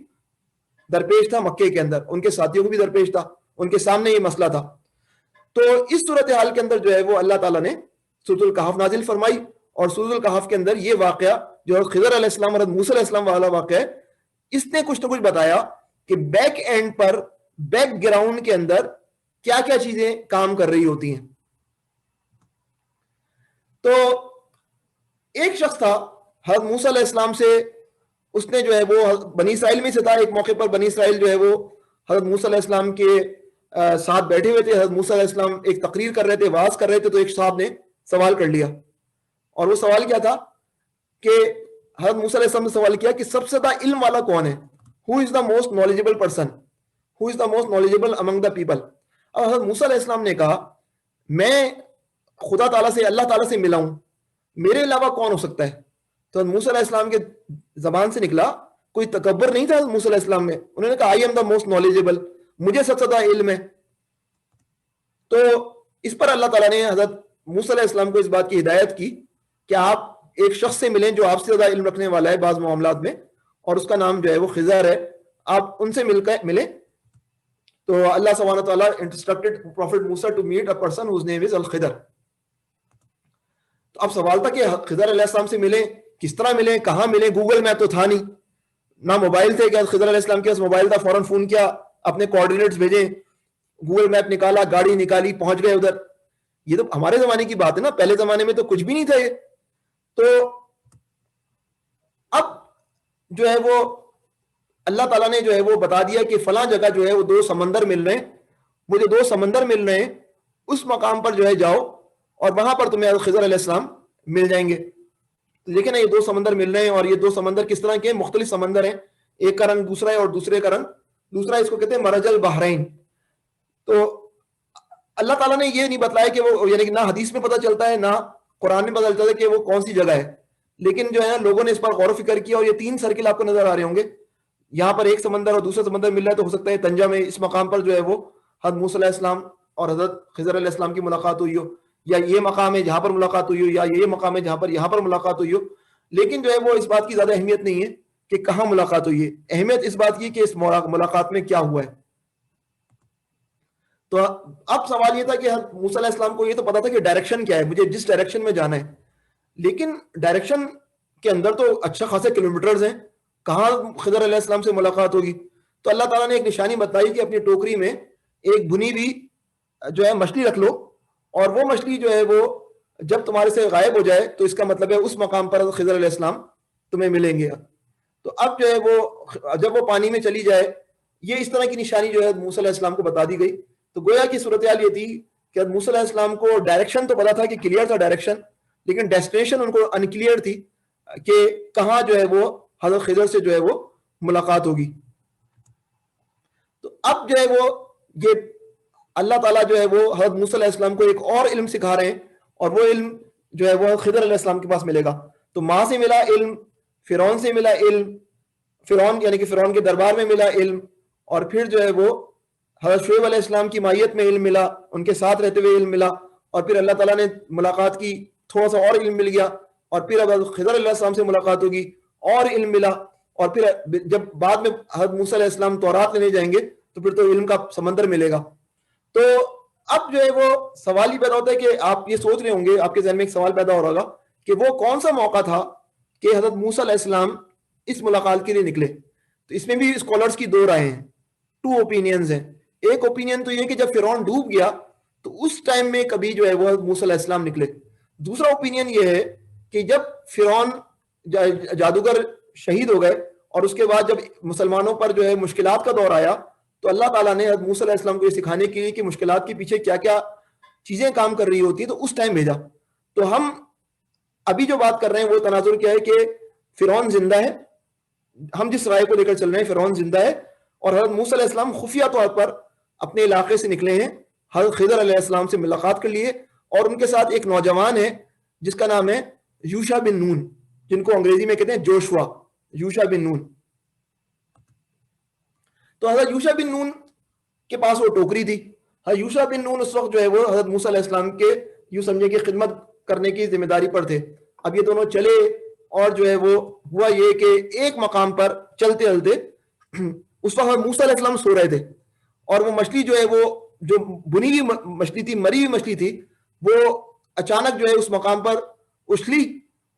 درپیش تھا مکے کے اندر, ان کے ساتھیوں کو بھی درپیش تھا, ان کے سامنے یہ مسئلہ تھا. تو اس صورتحال کے اندر جو ہے وہ اللہ تعالیٰ نے سورۃ الکہف نازل فرمائی, اور سورۃ الکہف کے اندر یہ واقعہ جو خضر علیہ السلام اور موسیٰ علیہ السلام والا واقعہ ہے, اس نے کچھ نہ کچھ بتایا کہ back and per, back ground کے اندر کیا کیا چیزیں کام کر رہی ہوتی ہیں. تو ایک شخص تھا حضرت موسیٰ علیہ السلام سے, اس نے جو ہے وہ بنی اسرائیل میں سے تھا. ایک موقع پر بنی اسرائیل جو ہے وہ حضرت موسیٰ علیہ السلام کے ساتھ بیٹھے ہوئے تھے. حضرت موسیٰ علیہ السلام ایک تقریر کر رہے تھے, وعظ کر رہے تھے, تو ایک صاحب نے سوال کر لیا, اور وہ سوال کیا تھا کہ حضرت موسیٰ علیہ السلام نے سوال کیا کہ سب سے زیادہ علم والا کون ہے, who is the most knowledgeable person, who is the most knowledgeable among the people. اور حضرت موسیٰ علیہ السلام نے کہا میں خدا تعالیٰ سے, اللہ تعالیٰ سے ملا ہوں, میرے علاوہ کون ہو سکتا ہے. تو حضرت موسیٰ علیہ السلام کے زبان سے نکلا, کوئی تکبر نہیں تھا حضرت موسیٰ علیہ السلام میں, انہوں نے کہا I am the most knowledgeable, مجھے سب سے زیادہ علم ہے. تو اس پر اللہ تعالیٰ نے حضرت موسیٰ علیہ السلام کو اس بات کی ہدایت کی کہ آپ ایک شخص سے ملیں جو آپ سے زیادہ علم رکھنے والا ہے بعض معاملات میں, اور اس کا نام جو ہے وہ خضر ہے, آپ ان سے ملیں. تو اللہ سبحانہ تعالیٰ instructed prophet Musa to meet a person whose name is الخضر. تو اب سوال تھا کہ خضر علیہ السلام سے ملیں, کس طرح ملیں, کہاں ملیں. گوگل میپ تو تھا نہیں, نہ موبائل تھے کہ خضر علیہ السلام کے پاس موبائل تھا, فوراً فون کیا, اپنے کوآرڈینیٹس بھیجیں, گوگل میپ نکالا, گاڑی نکالی, پہنچ گئے ادھر. یہ تو ہمارے زمانے کی بات ہے نا, پہلے زمانے میں تو کچھ بھی نہیں تھا یہ. تو اب جو ہے وہ اللہ تعالیٰ نے جو ہے وہ بتا دیا کہ فلاں جگہ جو ہے وہ 2 سمندر مل رہے ہیں, وہ جو 2 سمندر مل رہے ہیں اس مقام پر جو ہے جاؤ اور وہاں پر تمہیں خضر علیہ السلام مل جائیں گے. لیکن یہ 2 سمندر مل رہے ہیں, اور یہ 2 سمندر کس طرح کے ہیں, مختلف سمندر ہیں, ایک کا رنگ دوسرا ہے اور دوسرے کا رنگ دوسرا, اس کو کہتے ہیں مرج البحرین. تو اللہ تعالیٰ نے یہ نہیں بتلایا کہ وہ, یعنی کہ نہ حدیث میں پتہ چلتا ہے نہ قرآن میں پتہ چلتا ہے کہ وہ کون سی جگہ ہے, لیکن جو ہے نا لوگوں نے اس پر غور و فکر کیا, اور یہ 3 سرکل آپ کو نظر آ رہے ہوں گے. یہاں پر ایک سمندر اور دوسرا سمندر مل رہا ہے, تو ہو سکتا ہے تنجا میں اس مقام پر جو ہے وہ حضرت موسیٰ علیہ السلام اور حضرت خضر علیہ السلام کی ملاقات ہوئی ہو, یا یہ مقام ہے جہاں پر ملاقات ہوئی ہو, یا یہ مقام ہے جہاں پر یہاں پر ملاقات ہوئی ہو. لیکن جو ہے وہ اس بات کی زیادہ اہمیت نہیں ہے کہ کہاں ملاقات ہوئی ہے, اہمیت اس بات کی کہ اس ملاقات میں کیا ہوا ہے. تو اب سوال یہ تھا کہ حضرت موسیٰ علیہ السلام کو یہ تو پتا تھا کہ ڈائریکشن کیا ہے, مجھے جس ڈائریکشن میں جانا ہے, لیکن ڈائریکشن کے اندر تو اچھا خاصے کلومیٹرز ہیں, کہاں خضر علیہ السلام سے ملاقات ہوگی. تو اللہ تعالیٰ نے ایک نشانی بتائی کہ اپنی ٹوکری میں ایک بنی ہوئی جو ہے مچھلی رکھ لو, اور وہ مچھلی جو ہے وہ جب تمہارے سے غائب ہو جائے تو اس کا مطلب ہے اس مقام پر خضر علیہ السلام تمہیں ملیں گے. تو اب جو ہے وہ جب وہ پانی میں چلی جائے, یہ اس طرح کی نشانی جو ہے موسیٰ علیہ السلام کو بتا دی گئی. تو گویا کی صورتحال یہ تھی کہ موسیٰ علیہ السلام کو ڈائریکشن تو پتا تھا کہ کلیئر تھا ڈائریکشن, لیکن ڈیسٹینیشن ان کو انکلیئر تھی کہ کہاں جو ہے وہ حضرت خضر سے جو ہے وہ ملاقات ہوگی. تو اب جو ہے وہ یہ اللہ تعالیٰ جو ہے وہ حضرت موسیٰ علیہ السلام کو ایک اور علم سکھا رہے ہیں, اور وہ علم جو ہے وہ خضر علیہ السلام کے پاس ملے گا. تو ماں سے ملا علم, فرعون سے ملا علم, فرعون یعنی کہ فرعون کے دربار میں ملا علم, اور پھر جو ہے وہ حضرت شعیب علیہ السلام کی مائیت میں علم ملا, ان کے ساتھ رہتے ہوئے علم ملا, اور پھر اللہ تعالیٰ نے ملاقات کی, تھوڑا سا اور علم مل گیا, اور پھر اب خضر علیہ السلام سے ملاقات ہوگی, اور علم ملا, اور پھر جب بعد میں حضرت موسیٰ علیہ السلام تورات لینے جائیں گے تو پھر تو علم کا سمندر ملے گا. تو اب جو ہے وہ سوال ہی پیدا ہوتا ہے کہ آپ یہ سوچ رہے ہوں گے, آپ کے ذہن میں ایک سوال پیدا ہو رہا ہوگا کہ وہ کون سا موقع تھا کہ حضرت موسیٰ علیہ السلام اس ملاقات کے لیے نکلے. تو اس میں بھی اسکالرز کی 2 رائے ہیں, 2 اوپینینز ہیں. ایک اوپینین تو یہ کہ جب فرعون ڈوب گیا تو اس ٹائم میں کبھی جو ہے وہ موسیٰ علیہ السلام نکلے. دوسرا اوپینین یہ ہے کہ جب فرعون جادوگر شہید ہو گئے, اور اس کے بعد جب مسلمانوں پر جو ہے مشکلات کا دور آیا, تو اللہ تعالیٰ نے موسیٰ علیہ السلام کو یہ سکھانے کے لیے کہ مشکلات کے پیچھے کیا کیا چیزیں کام کر رہی ہوتی ہیں, تو اس ٹائم بھیجا. تو ہم ابھی جو بات کر رہے ہیں وہ تناظر کیا ہے کہ فرعون زندہ ہے, ہم جس رائے کو لے کر چل رہے ہیں فرعون زندہ ہے, اور حضرت موسیٰ علیہ السلام خفیہ طور پر اپنے علاقے سے نکلے ہیں حضرت خضر علیہ السلام سے ملاقات کے لیے, اور ان کے ساتھ ایک نوجوان ہے جس کا نام ہے یوشع بن نون, جن کو انگریزی میں کہتے ہیں جوشوا, یوشع بن نون. تو حضرت یوشع بن نون کے پاس وہ ٹوکری تھی. حضرت یوشع بن نون اس وقت جو ہے وہ حضرت موسیٰ علیہ السلام کے یوں سمجھے کہ خدمت کرنے کی ذمہ داری پر تھے. اب یہ دونوں چلے, اور جو ہے وہ ہوا یہ کہ ایک مقام پر چلتے چلتے اس وقت موسیٰ علیہ السلام سو رہے تھے, اور وہ مچھلی جو ہے وہ جو بنی ہوئی مچھلی تھی, مری ہوئی مچھلی تھی, وہ اچانک جو ہے اس مقام پر اچھلی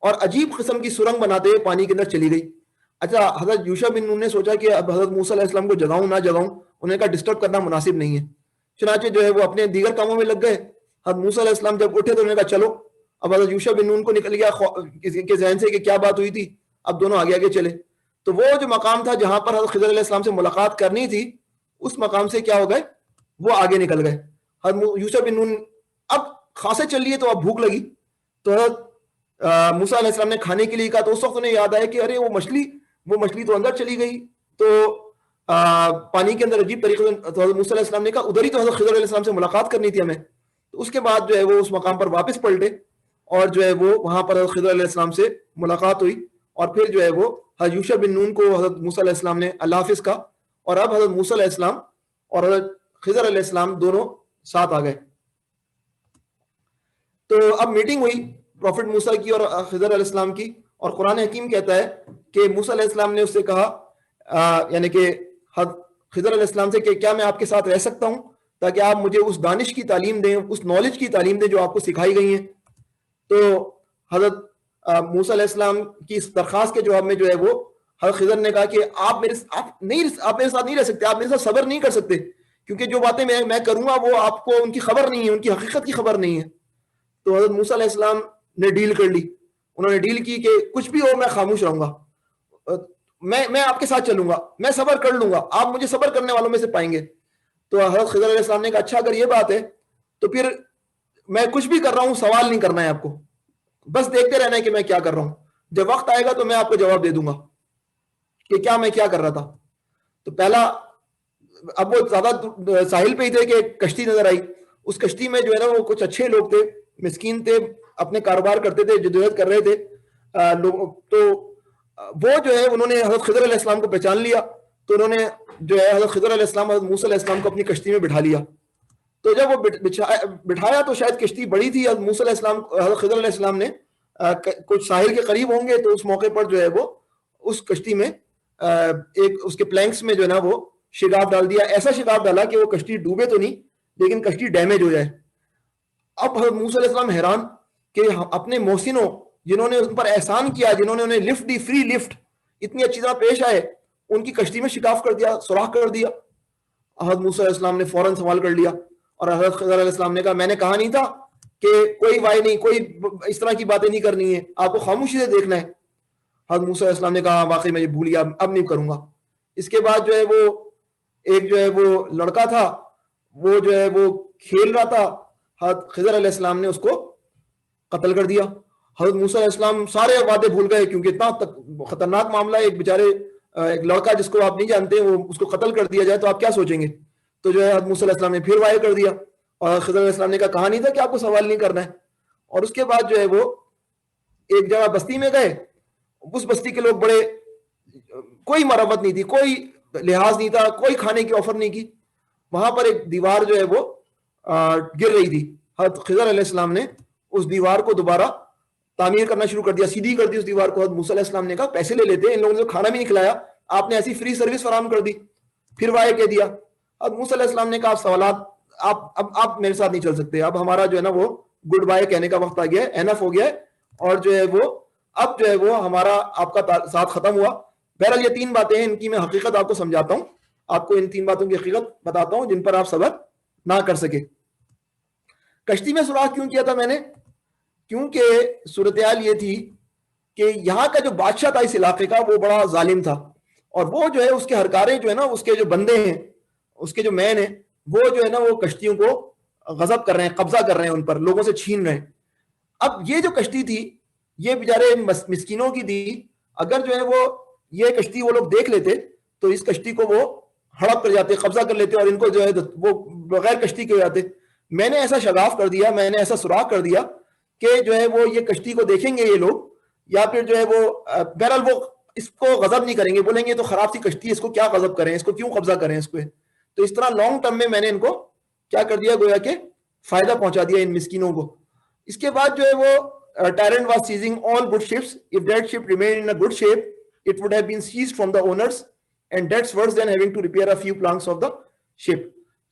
اور عجیب قسم کی سرنگ بناتے ہوئے پانی کے اندر چلی گئی. اچھا, حضرت یوشع بن نون نے سوچا کہ اب حضرت موسیٰ علیہ السلام کو جگاؤں نہ جگاؤں, انہیں کا ڈسٹرب کرنا مناسب نہیں ہے. چنانچہ جو ہے وہ اپنے دیگر کاموں میں لگ گئے. حضرت موسیٰ علیہ السلام جب اٹھے تو انہوں نے کہا چلو. اب حضرت یوشع بن نون کو نکل گیا کے ذہن سے کہ کیا بات ہوئی تھی, اب دونوں آگے آگے چلے. تو وہ جو مقام تھا جہاں پر حضرت خضر علیہ السلام سے ملاقات کرنی تھی, اس مقام سے کیا ہو گئے, وہ آگے نکل گئے. حضرت یوشع بن نون اب خاصے چل لیے, تو اب بھوک لگی, تو حضرت موسیٰ علیہ السلام نے کھانے کے لیے کہا. تو اس وقت انہیں یاد آیا کہ ارے وہ مچھلی تو اندر چلی گئی, تو پانی کے اندر عجیب طریقے سے. تو حضرت موسیٰ علیہ السلام نے کہا ادھر ہی تو حضرت خضر علیہ السلام سے ملاقات کرنی تھی ہمیں. تو اس کے بعد جو ہے وہ اس مقام پر واپس پلٹے, اور جو ہے وہ وہاں پر حضرت خضر علیہ السلام سے ملاقات ہوئی, اور پھر جو ہے وہ حضرت یوشع بن نون کو حضرت موسیٰ علیہ السلام نے اللہ حافظ کہا, اور اب حضرت موسیٰ علیہ السلام اور حضرت خضر علیہ السلام دونوں ساتھ آ گئے. تو اب میٹنگ ہوئی پروفٹ موسیٰ کی اور خضر علیہ السلام کی, اور قرآن حکیم کہتا ہے کہ موسیٰ علیہ السلام نے اس سے کہا, یعنی کہ خضر علیہ السلام سے کہ کیا میں آپ کے ساتھ رہ سکتا ہوں تاکہ آپ مجھے اس دانش کی تعلیم دیں, اس نالج کی تعلیم دیں جو آپ کو سکھائی گئی ہیں. تو حضرت موسیٰ علیہ السلام کی اس درخواست کے جواب میں جو ہے وہ حضرت خضر نے کہا کہ آپ میرے ساتھ نہیں رہ سکتے, آپ میرے ساتھ صبر نہیں کر سکتے, کیونکہ جو باتیں میں کروں گا وہ آپ کو ان کی خبر نہیں ہے, ان کی حقیقت کی خبر نہیں ہے. تو حضرت موسیٰ علیہ السلام نے ڈیل کر لی, انہوں نے ڈیل کی کہ کچھ بھی ہو میں خاموش رہوں گا, میں آپ کے ساتھ چلوں گا, میں صبر کر لوں گا, آپ مجھے صبر کرنے والوں میں سے پائیں گے. تو حضرت خضر علیہ السلام نے کہا اچھا اگر یہ بات ہے تو پھر میں کچھ بھی کر رہا ہوں سوال نہیں کرنا ہے آپ کو, بس دیکھتے رہنا ہے کہ میں کیا کر رہا ہوں, جب وقت آئے گا تو میں آپ کو جواب دے دوں گا کہ کیا میں کیا کر رہا تھا. تو پہلا, اب وہ زیادہ ساحل پہ ہی تھے کہ کشتی نظر آئی, اس کشتی میں جو ہے نا وہ کچھ اچھے لوگ تھے, مسکین تھے, اپنے کاروبار کرتے تھے, جدوجہد کر رہے تھے تو وہ جو ہے انہوں نے حضرت خضر علیہ السلام کو پہچان لیا, تو انہوں نے جو ہے حضرت خضر علیہ السلام, حضرت موسیٰ علیہ السلام کو اپنی کشتی میں بٹھا لیا. تو جب وہ بٹھایا تو شاید کشتی بڑی تھی, حضرت موسیٰ علیہ السلام, حضرت خضر علیہ السلام نے کچھ ساحل کے قریب ہوں گے, تو اس موقع پر جو ہے وہ اس کشتی میں ایک اس کے پلینکس میں جو ہے نا وہ شگاف ڈال دیا, ایسا شگاف ڈالا کہ وہ کشتی ڈوبے تو نہیں لیکن کشتی ڈیمیج ہو جائے. اب حضرت موسیٰ علیہ السلام حیران کہ اپنے محسنوں جنہوں نے ان پر احسان کیا, جنہوں نے انہیں لفٹ دی, فری لفٹ, اتنی اچھی طرح پیش آئے, ان کی کشتی میں شکاف کر دیا, سوراخ کر دیا. حضرت موسیٰ علیہ السلام نے فوراً سوال کر لیا, اور حضرت خضر علیہ السلام نے کہا میں نے کہا نہیں تھا کہ کوئی وائے نہیں, کوئی اس طرح کی باتیں نہیں کرنی ہے, آپ کو خاموشی سے دیکھنا ہے. حضرت موسیٰ علیہ السلام نے کہا واقعی میں یہ بھول گیا, اب نہیں کروں گا. اس کے بعد جو ہے وہ ایک جو ہے وہ لڑکا تھا, وہ جو ہے وہ کھیل رہا تھا, حضرت خضر علیہ السلام نے اس کو قتل کر دیا. حضرت موسیٰ علیہ السلام سارے وعدے بھول گئے, کیونکہ اتنا خطرناک معاملہ ہے, ایک بیچارے ایک لڑکا جس کو آپ نہیں جانتے وہ اس کو قتل کر دیا جائے تو آپ کیا سوچیں گے. تو جو ہے حضرت موسیٰ علیہ السلام نے پھر وعدہ کر دیا, اور خضر علیہ السلام نے کہا نہیں تھا کہ آپ کو سوال نہیں کرنا ہے. اور اس کے بعد جو ہے وہ ایک جگہ بستی میں گئے, اس بستی کے لوگ بڑے, کوئی مرمت نہیں تھی, کوئی لحاظ نہیں تھا, کوئی کھانے کی آفر نہیں کی. وہاں پر ایک دیوار جو ہے وہ گر رہی تھی, حضرت خضر علیہ السلام نے اس دیوار کو دوبارہ تعمیر کرنا شروع کر دیا, سیدھی کر دی اس دیوار کو. حضرت موسیٰ علیہ السلام نے کہا پیسے لے لیتے, ان لوگوں نے کھانا بھی نہیں کھلایا, آپ نے ایسی فری سروس فراہم کر دی. پھر وعدہ کہہ دیا. حضرت موسیٰ علیہ السلام نے کہا سوالات آپ میرے ساتھ نہیں چل سکتے, اب ہمارا جو ہے نا وہ گڈ بائے کہنے کا وقت آ گیا ہے, اینف ہو گیا ہے, اور جو ہے وہ اب جو ہے وہ ہمارا آپ کا ساتھ ختم ہوا. بہرحال یہ 3 باتیں ہیں, ان کی میں حقیقت آپ کو سمجھاتا ہوں, آپ کو ان 3 باتوں کی حقیقت بتاتا ہوں جن پر آپ صبر نہ کر سکے. کشتی میں سوراخ کیوں کیا تھا میں نے؟ کیونکہ صورتحال یہ تھی کہ یہاں کا جو بادشاہ تھا اس علاقے کا وہ بڑا ظالم تھا, اور وہ جو ہے اس کے ہرکارے جو ہے نا, اس کے جو بندے ہیں, اس کے جو مین ہیں, وہ جو ہے نا وہ کشتیوں کو غصب کر رہے ہیں, قبضہ کر رہے ہیں ان پر, لوگوں سے چھین رہے ہیں. اب یہ جو کشتی تھی یہ بیچارے مسکینوں کی تھی, اگر جو ہے وہ یہ کشتی وہ لوگ دیکھ لیتے تو اس کشتی کو وہ ہڑپ کر جاتے, قبضہ کر لیتے, اور ان کو جو ہے وہ بغیر کشتی کے ہو جاتے. میں نے ایسا شگاف کر دیا, میں نے ایسا سوراخ کر دیا کہ جو ہے وہ یہ کشتی کو دیکھیں گے یہ لوگ, یا پھر جو ہے وہ بہرحال وہ اس کو غضب نہیں کریں گے, بولیں گے تو خراب سی کشتی ہے, اس کو کیا غضب کریں, اس کو کیوں قبضہ کریں اس کو. تو اس طرح لانگ ٹرم میں نے ان کو کیا کر دیا, گویا کہ فائدہ پہنچا دیا ان مسکینوں کو. اس کے بعد جو ہے وہ tyrant was seizing all good ships. If that ship remained in a good shape, it would have been seized from the owners, and that's worse than having to repair a few planks of the ship.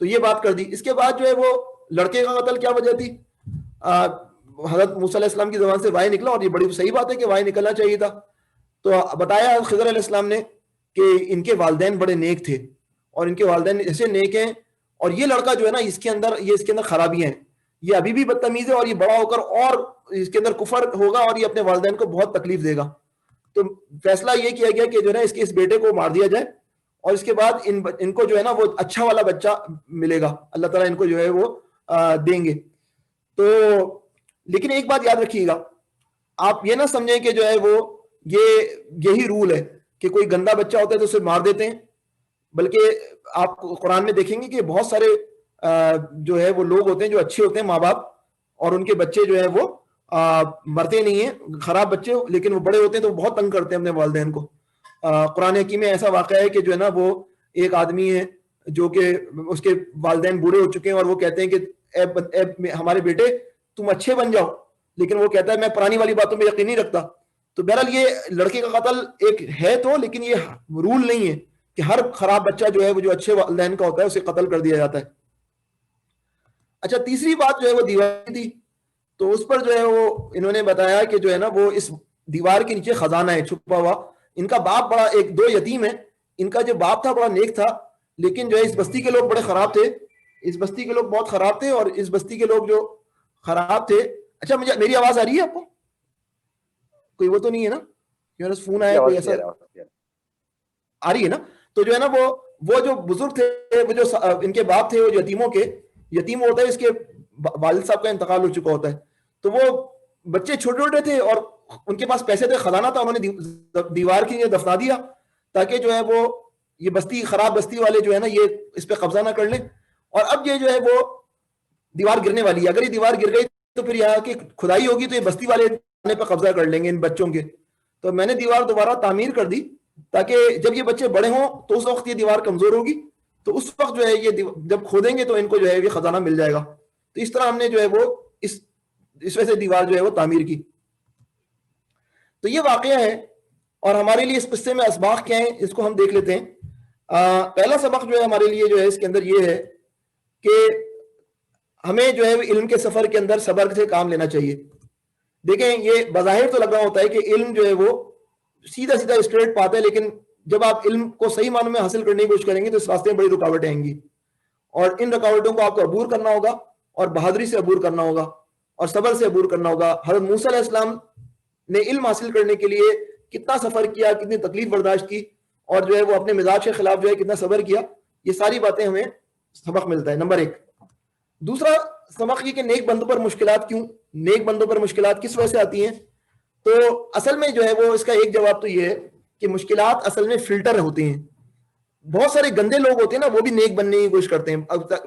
تو یہ بات کر دی. اس کے بعد جو ہے وہ لڑکے کا قتل کیا وجہ تھی؟ حضرت موسیٰ علیہ السلام کی زبان سے وحی نکلا, اور یہ بڑی صحیح بات ہے کہ وحی نکلنا چاہیے تھا. تو بتایا خضر علیہ السلام نے کہ ان کے والدین بڑے نیک تھے, اور ان کے والدین ایسے نیک ہیں, اور یہ لڑکا جو ہے نا اس کے اندر خرابیاں ہیں, یہ ابھی بھی بدتمیز ہے, اور یہ بڑا ہو کر اور اس کے اندر کفر ہوگا, اور یہ اپنے والدین کو بہت تکلیف دے گا. تو فیصلہ یہ کیا گیا کہ جو ہے نا اس بیٹے کو مار دیا جائے, اور اس کے بعد ان کو جو ہے نا وہ اچھا والا بچہ ملے گا, اللہ تعالیٰ ان کو جو ہے وہ دیں گے. تو لیکن ایک بات یاد رکھیے گا, آپ یہ نہ سمجھیں کہ جو ہے وہ یہی رول ہے کہ کوئی گندا بچہ ہوتا ہے تو اسے مار دیتے ہیں, بلکہ آپ قرآن میں دیکھیں گے کہ بہت سارے جو ہے وہ لوگ ہوتے ہیں جو اچھے ہوتے ہیں ماں باپ, اور ان کے بچے جو ہے وہ مرتے نہیں ہیں, خراب بچے, لیکن وہ بڑے ہوتے ہیں تو بہت تنگ کرتے ہیں اپنے والدین کو. قرآن حکیم میں ایسا واقعہ ہے کہ جو ہے نا وہ ایک آدمی ہے جو کہ اس کے والدین بوڑھے ہو چکے ہیں, اور وہ کہتے ہیں کہ ہمارے بیٹے تم اچھے بن جاؤ, لیکن وہ کہتا ہے میں پرانی والی باتوں میں یقین نہیں رکھتا. تو بہرحال یہ لڑکے کا قتل ایک ہے تو, لیکن یہ رول نہیں ہے کہ ہر خراب بچہ جو ہے وہ جو اچھے والدین کا ہوتا ہے اسے قتل کر دیا جاتا ہے. اچھا, تیسری بات جو ہے وہ دیوار تھی, تو اس پر جو ہے وہ انہوں نے بتایا کہ جو ہے نا وہ اس دیوار کے نیچے خزانہ ہے چھپا ہوا. ان کا باپ بڑا 2 یتیم ہیں, ان کا جو باپ تھا بڑا نیک تھا, لیکن جو ہے اس بستی کے لوگ بڑے خراب تھے, اس بستی کے لوگ بہت خراب تھے, اور اس بستی کے لوگ جو خراب تھے. اچھا, میری آواز آ رہی ہے آپ کو؟ کوئی وہ تو نہیں ہے نا, فون آیا کوئی ایسا آ رہی ہے نا؟ تو جو ہے نا وہ جو بزرگ تھے, وہ جو ان کے باپ تھے, وہ یتیموں کے یتیم ہوتا ہے, اس کے والد صاحب کا انتقال ہو چکا ہوتا ہے, تو وہ بچے چھوٹے چھوٹے تھے اور ان کے پاس پیسے تھے, خزانہ تھا, انہوں نے دیوار کی دفنا دیا تاکہ جو ہے وہ یہ بستی خراب بستی والے جو ہے نا یہ اس پہ قبضہ نہ کر لیں. اور اب یہ جو ہے وہ دیوار گرنے والی ہے, اگر یہ دیوار گر گئی تو پھر یہاں کی کھدائی ہوگی تو یہ بستی والے آنے پہ قبضہ کر لیں گے ان بچوں کے. تو میں نے دیوار دوبارہ تعمیر کر دی تاکہ جب یہ بچے بڑے ہوں تو اس وقت یہ دیوار کمزور ہوگی, تو اس وقت جو ہے یہ جب کھودیں گے تو ان کو جو ہے یہ خزانہ مل جائے گا. تو اس طرح ہم نے جو ہے وہ اس وجہ سے دیوار جو ہے وہ تعمیر کی. تو یہ واقعہ ہے, اور ہمارے لیے اس قصے میں اسباق کیا ہیں اس کو ہم دیکھ لیتے ہیں. پہلا سبق جو ہے ہمارے لیے جو ہے اس کے اندر یہ ہے کہ ہمیں جو ہے علم کے سفر کے اندر صبر سے کام لینا چاہیے. دیکھیں یہ بظاہر تو لگ رہا ہوتا ہے کہ علم جو ہے وہ سیدھا سیدھا اسٹریٹ پاتا ہے, لیکن جب آپ علم کو صحیح معنوں میں حاصل کرنے کی کوشش کریں گے تو اس راستے میں بڑی رکاوٹیں آئیں گی, اور ان رکاوٹوں کو آپ کو عبور کرنا ہوگا, اور بہادری سے عبور کرنا ہوگا, اور صبر سے عبور کرنا ہوگا. حضرت موسیٰ علیہ السلام نے علم حاصل کرنے کے لیے کتنا سفر کیا, کتنی تکلیف برداشت کی, اور جو ہے وہ اپنے مزاج کے خلاف جو ہے کتنا صبر کیا. یہ ساری باتیں ہمیں سبق ملتا ہے, نمبر 1. دوسرا سبق یہ کہ نیک بندوں پر مشکلات کیوں, نیک بندوں پر مشکلات کس وجہ سے آتی ہیں. تو اصل میں جو ہے وہ اس کا ایک جواب تو یہ ہے کہ مشکلات اصل میں فلٹر ہوتے ہیں. بہت سارے گندے لوگ ہوتے ہیں نا, وہ بھی نیک بننے کی کوشش کرتے ہیں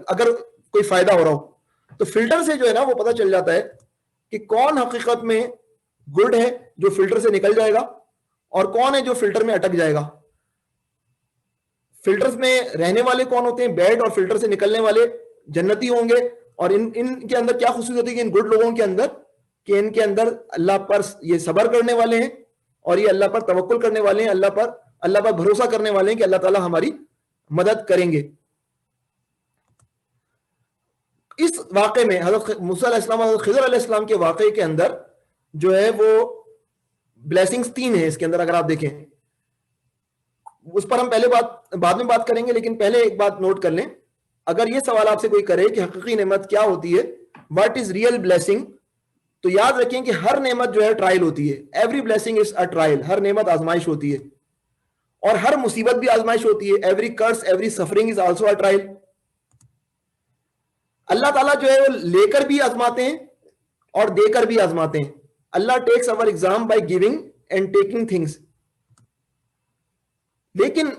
اگر کوئی فائدہ ہو رہا ہو, تو فلٹر سے جو ہے نا وہ پتہ چل جاتا ہے کہ کون حقیقت میں گڈ ہے جو فلٹر سے نکل جائے گا, اور کون ہے جو فلٹر میں اٹک جائے گا. فلٹر میں رہنے والے کون ہوتے ہیں, بیڈ, اور فلٹر سے نکلنے والے جنتی ہوں گے. اور ان کے اندر کیا خصوصیت ہوتی ہے کہ ان گڈ لوگوں کے اندر کہ ان کے اندر اللہ پر یہ صبر کرنے والے ہیں, اور یہ اللہ پر توکل کرنے والے ہیں, اللہ پر بھروسہ کرنے والے ہیں کہ اللہ تعالیٰ ہماری مدد کریں گے. اس واقعے میں حضرت موسیٰ علیہ السلام, حضرت خضر علیہ السلام کے واقعے کے اندر جو ہے وہ بلیسنگز 3 ہیں اس کے اندر. اگر آپ دیکھیں اس پر ہم پہلے بعد میں بات کریں گے, لیکن پہلے ایک بات نوٹ کر لیں. اگر یہ سوال آپ سے کوئی کرے کہ حقیقی نعمت کیا ہوتی ہے, واٹ از ریئل بلیسنگ, تو یاد رکھیں کہ ہر نعمت جو ہے ٹرائل ہوتی ہے. Every blessing is a trial, ہر نعمت آزمائش ہوتی ہے, اور ہر مصیبت بھی آزمائش ہوتی ہے. Every curse, every suffering is also a trial. اللہ تعالیٰ جو ہے وہ لے کر بھی آزماتے ہیں اور دے کر بھی آزماتے ہیں. اللہ tax our exam by giving and taking things. لیکن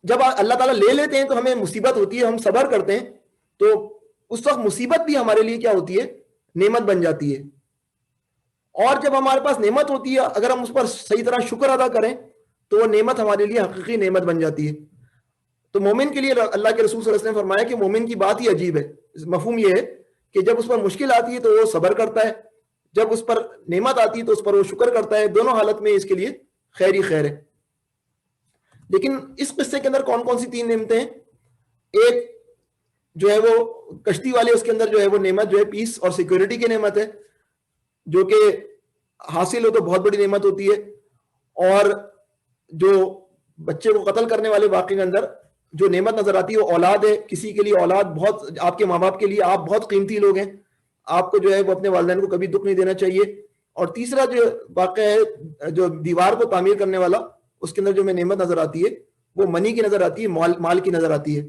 جب اللہ تعالیٰ لے لیتے ہیں تو ہمیں مصیبت ہوتی ہے, ہم صبر کرتے ہیں, تو اس وقت مصیبت بھی ہمارے لیے کیا ہوتی ہے, نعمت بن جاتی ہے. اور جب ہمارے پاس نعمت ہوتی ہے, اگر ہم اس پر صحیح طرح شکر ادا کریں تو وہ نعمت ہمارے لیے حقیقی نعمت بن جاتی ہے. تو مومن کے لیے اللہ کے رسول صلی اللہ علیہ وسلم نے فرمایا کہ مومن کی بات ہی عجیب ہے. مفہوم یہ ہے کہ جب اس پر مشکل آتی ہے تو وہ صبر کرتا ہے, جب اس پر نعمت آتی ہے تو اس پر وہ شکر کرتا ہے. دونوں حالت میں اس کے لیے خیر ہی خیر ہے. لیکن اس قصے کے اندر کون کون سی 3 نعمتیں ہیں؟ ایک جو ہے وہ کشتی والے, اس کے اندر جو ہے وہ نعمت جو ہے پیس اور سیکورٹی کی نعمت ہے, جو کہ حاصل ہو تو بہت بڑی نعمت ہوتی ہے. اور جو بچے کو قتل کرنے والے واقعے کے اندر جو نعمت نظر آتی ہے وہ اولاد ہے. کسی کے لیے اولاد بہت, آپ کے ماں باپ کے لیے آپ بہت قیمتی لوگ ہیں, آپ کو جو ہے وہ اپنے والدین کو کبھی دکھ نہیں دینا چاہیے. اور تیسرا جو واقعہ ہے جو دیوار کو تعمیر کرنے والا, اس کے اندر جو میں نعمت نظر آتی ہے وہ منی کی نظر آتی ہے, مال کی نظر آتی ہے.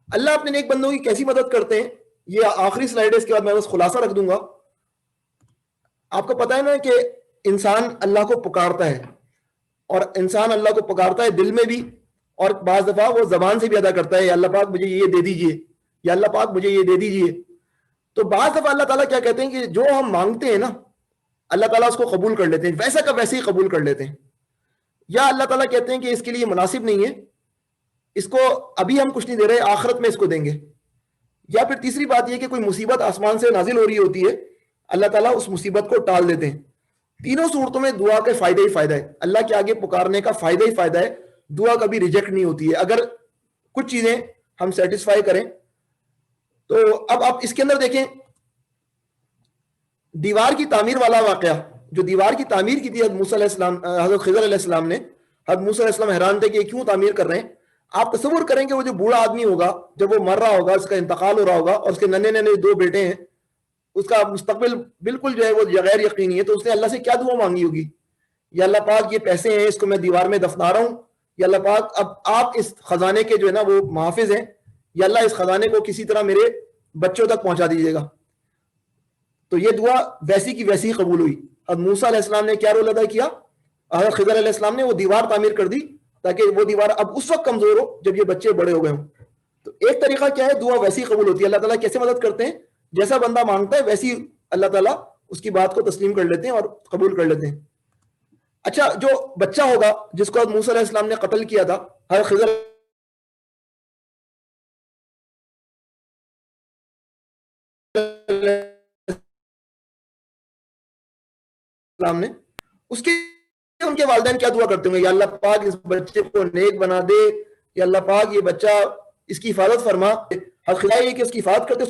اللہ اپنے نیک بندوں کی کیسی مدد کرتے ہیں, یہ آخری سلائیڈ ہے, اس کے بعد میں بس خلاصہ رکھ دوں گا. آپ کو پتا ہے نا کہ انسان اللہ کو پکارتا ہے, اور انسان اللہ کو پکارتا ہے دل میں بھی, اور بعض دفعہ وہ زبان سے بھی ادا کرتا ہے, یا اللہ پاک مجھے یہ دے دیجئے, یا اللہ پاک مجھے یہ دے دیجئے. تو بعض دفعہ اللہ تعالیٰ کیا کہتے ہیں کہ جو ہم مانگتے ہیں نا, اللہ تعالیٰ اس کو قبول کر لیتے ہیں, ویسا کا ویسے ہی قبول کر لیتے ہیں. یا اللہ تعالیٰ کہتے ہیں کہ اس کے لیے مناسب نہیں ہے, اس کو ابھی ہم کچھ نہیں دے رہے, آخرت میں اس کو دیں گے. یا پھر تیسری بات یہ کہ کوئی مصیبت آسمان سے نازل ہو رہی ہوتی ہے, اللہ تعالیٰ اس مصیبت کو ٹال دیتے ہیں. تینوں صورتوں میں دعا کے فائدہ ہی فائدہ ہے, اللہ کے آگے پکارنے کا فائدہ ہی فائدہ ہے. دعا کبھی ریجیکٹ نہیں ہوتی ہے اگر کچھ چیزیں ہم سیٹسفائی کریں. تو اب آپ اس کے اندر دیکھیں دیوار کی تعمیر والا واقعہ, جو دیوار کی تعمیر کی تھی حضرت خضر علیہ السلام نے. حضرت موسیٰ علیہ السلام حیران تھے کہ یہ کیوں تعمیر کر رہے ہیں. آپ تصور کریں کہ وہ جو بوڑھا آدمی ہوگا, جب وہ مر رہا ہوگا, اس کا انتقال ہو رہا ہوگا, اور اس کے ننے 2 بیٹے ہیں, اس کا مستقبل بالکل جو ہے وہ غیر یقینی ہے. تو اس نے اللہ سے کیا دعا مانگی ہوگی, یا اللہ پاک یہ پیسے ہیں, اس کو میں دیوار میں دفنا رہا ہوں, یا اللہ پاک اب آپ اس خزانے کے جو ہے نا وہ محافظ ہیں, یا اللہ اس خزانے کو کسی طرح میرے بچوں تک پہنچا دیجیے گا. تو یہ دعا ویسی کی ویسی قبول ہوئی. اب موسیٰ علیہ السلام نے کیا رول ادا کیا, حضرت خضر علیہ السلام نے وہ دیوار تعمیر کر دی, تاکہ وہ دیوار اب اس وقت کمزور ہو جب یہ بچے بڑے ہو گئے ہوں. تو ایک طریقہ کیا ہے, دعا ویسی قبول ہوتی ہے. اللہ تعالیٰ کیسے مدد کرتے ہیں, جیسا بندہ مانگتا ہے ویسی اللہ تعالیٰ اس کی بات کو تسلیم کر لیتے ہیں اور قبول کر لیتے ہیں. اچھا, جو بچہ ہوگا جس کو موسیٰ علیہ السلام نے قتل کیا تھا, حضرت خضر السلام نے, اس کے ان کے والدین کیا دعا کرتے ہوں گے, یا اللہ پاک اس بچے کو نیک بنا دے, یا اللہ پاک یہ بچہ اس کی حفاظت فرما. حضرت خضر یہ کہ اس کی حفاظت کرتے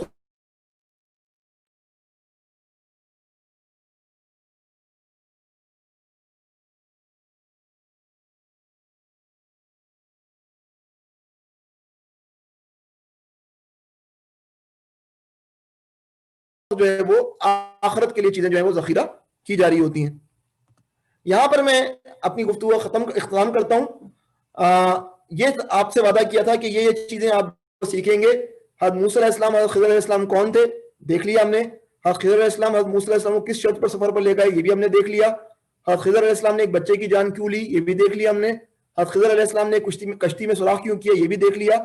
جو ہے وہ آخرت کے لیے چیزیں جو ہیں وہ ذخیرہ کی جا رہی ہوتی ہیں. یہاں پر میں اپنی گفتگو اختتام کرتا ہوں. یہ آپ سے وعدہ کیا تھا کہ یہ چیزیں آپ سیکھیں گے. حضرت موسیٰ علیہ السلام, حضرت خضر علیہ السلام کون تھے دیکھ لیا ہم نے. حضرت خضر علیہ السلام حضرت موسیٰ علیہ السلام کو کس شرط پر سفر پر لے گئے یہ بھی ہم نے دیکھ لیا. حضرت خضر علیہ السلام نے ایک بچے کی جان کیوں لی یہ بھی دیکھ لیا ہم نے. حضرت خضر علیہ السلام نے کشتی میں سوراخ کیوں کیا یہ بھی دیکھ لیا.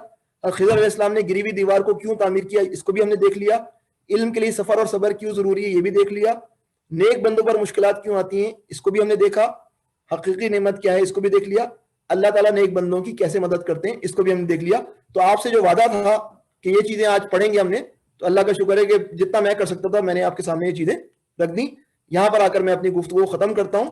حضرت خضر علیہ السلام نے گری ہوئی دیوار کو کیوں تعمیر کیا اس کو بھی ہم نے دیکھ لیا. علم کے لیے سفر اور صبر کیوں ضروری ہے یہ بھی دیکھ لیا. نیک بندوں پر مشکلات کیوں آتی ہیں اس کو بھی ہم نے دیکھا. حقیقی نعمت کیا ہے اس کو بھی دیکھ لیا. اللہ تعالیٰ نیک بندوں کی کیسے مدد کرتے ہیں اس کو بھی ہم نے دیکھ لیا. تو آپ سے جو وعدہ تھا کہ یہ چیزیں آج پڑھیں گے ہم نے, تو اللہ کا شکر ہے کہ جتنا میں کر سکتا تھا میں نے آپ کے سامنے یہ چیزیں رکھ دی. یہاں پر آ کر میں اپنی گفتگو ختم کرتا ہوں.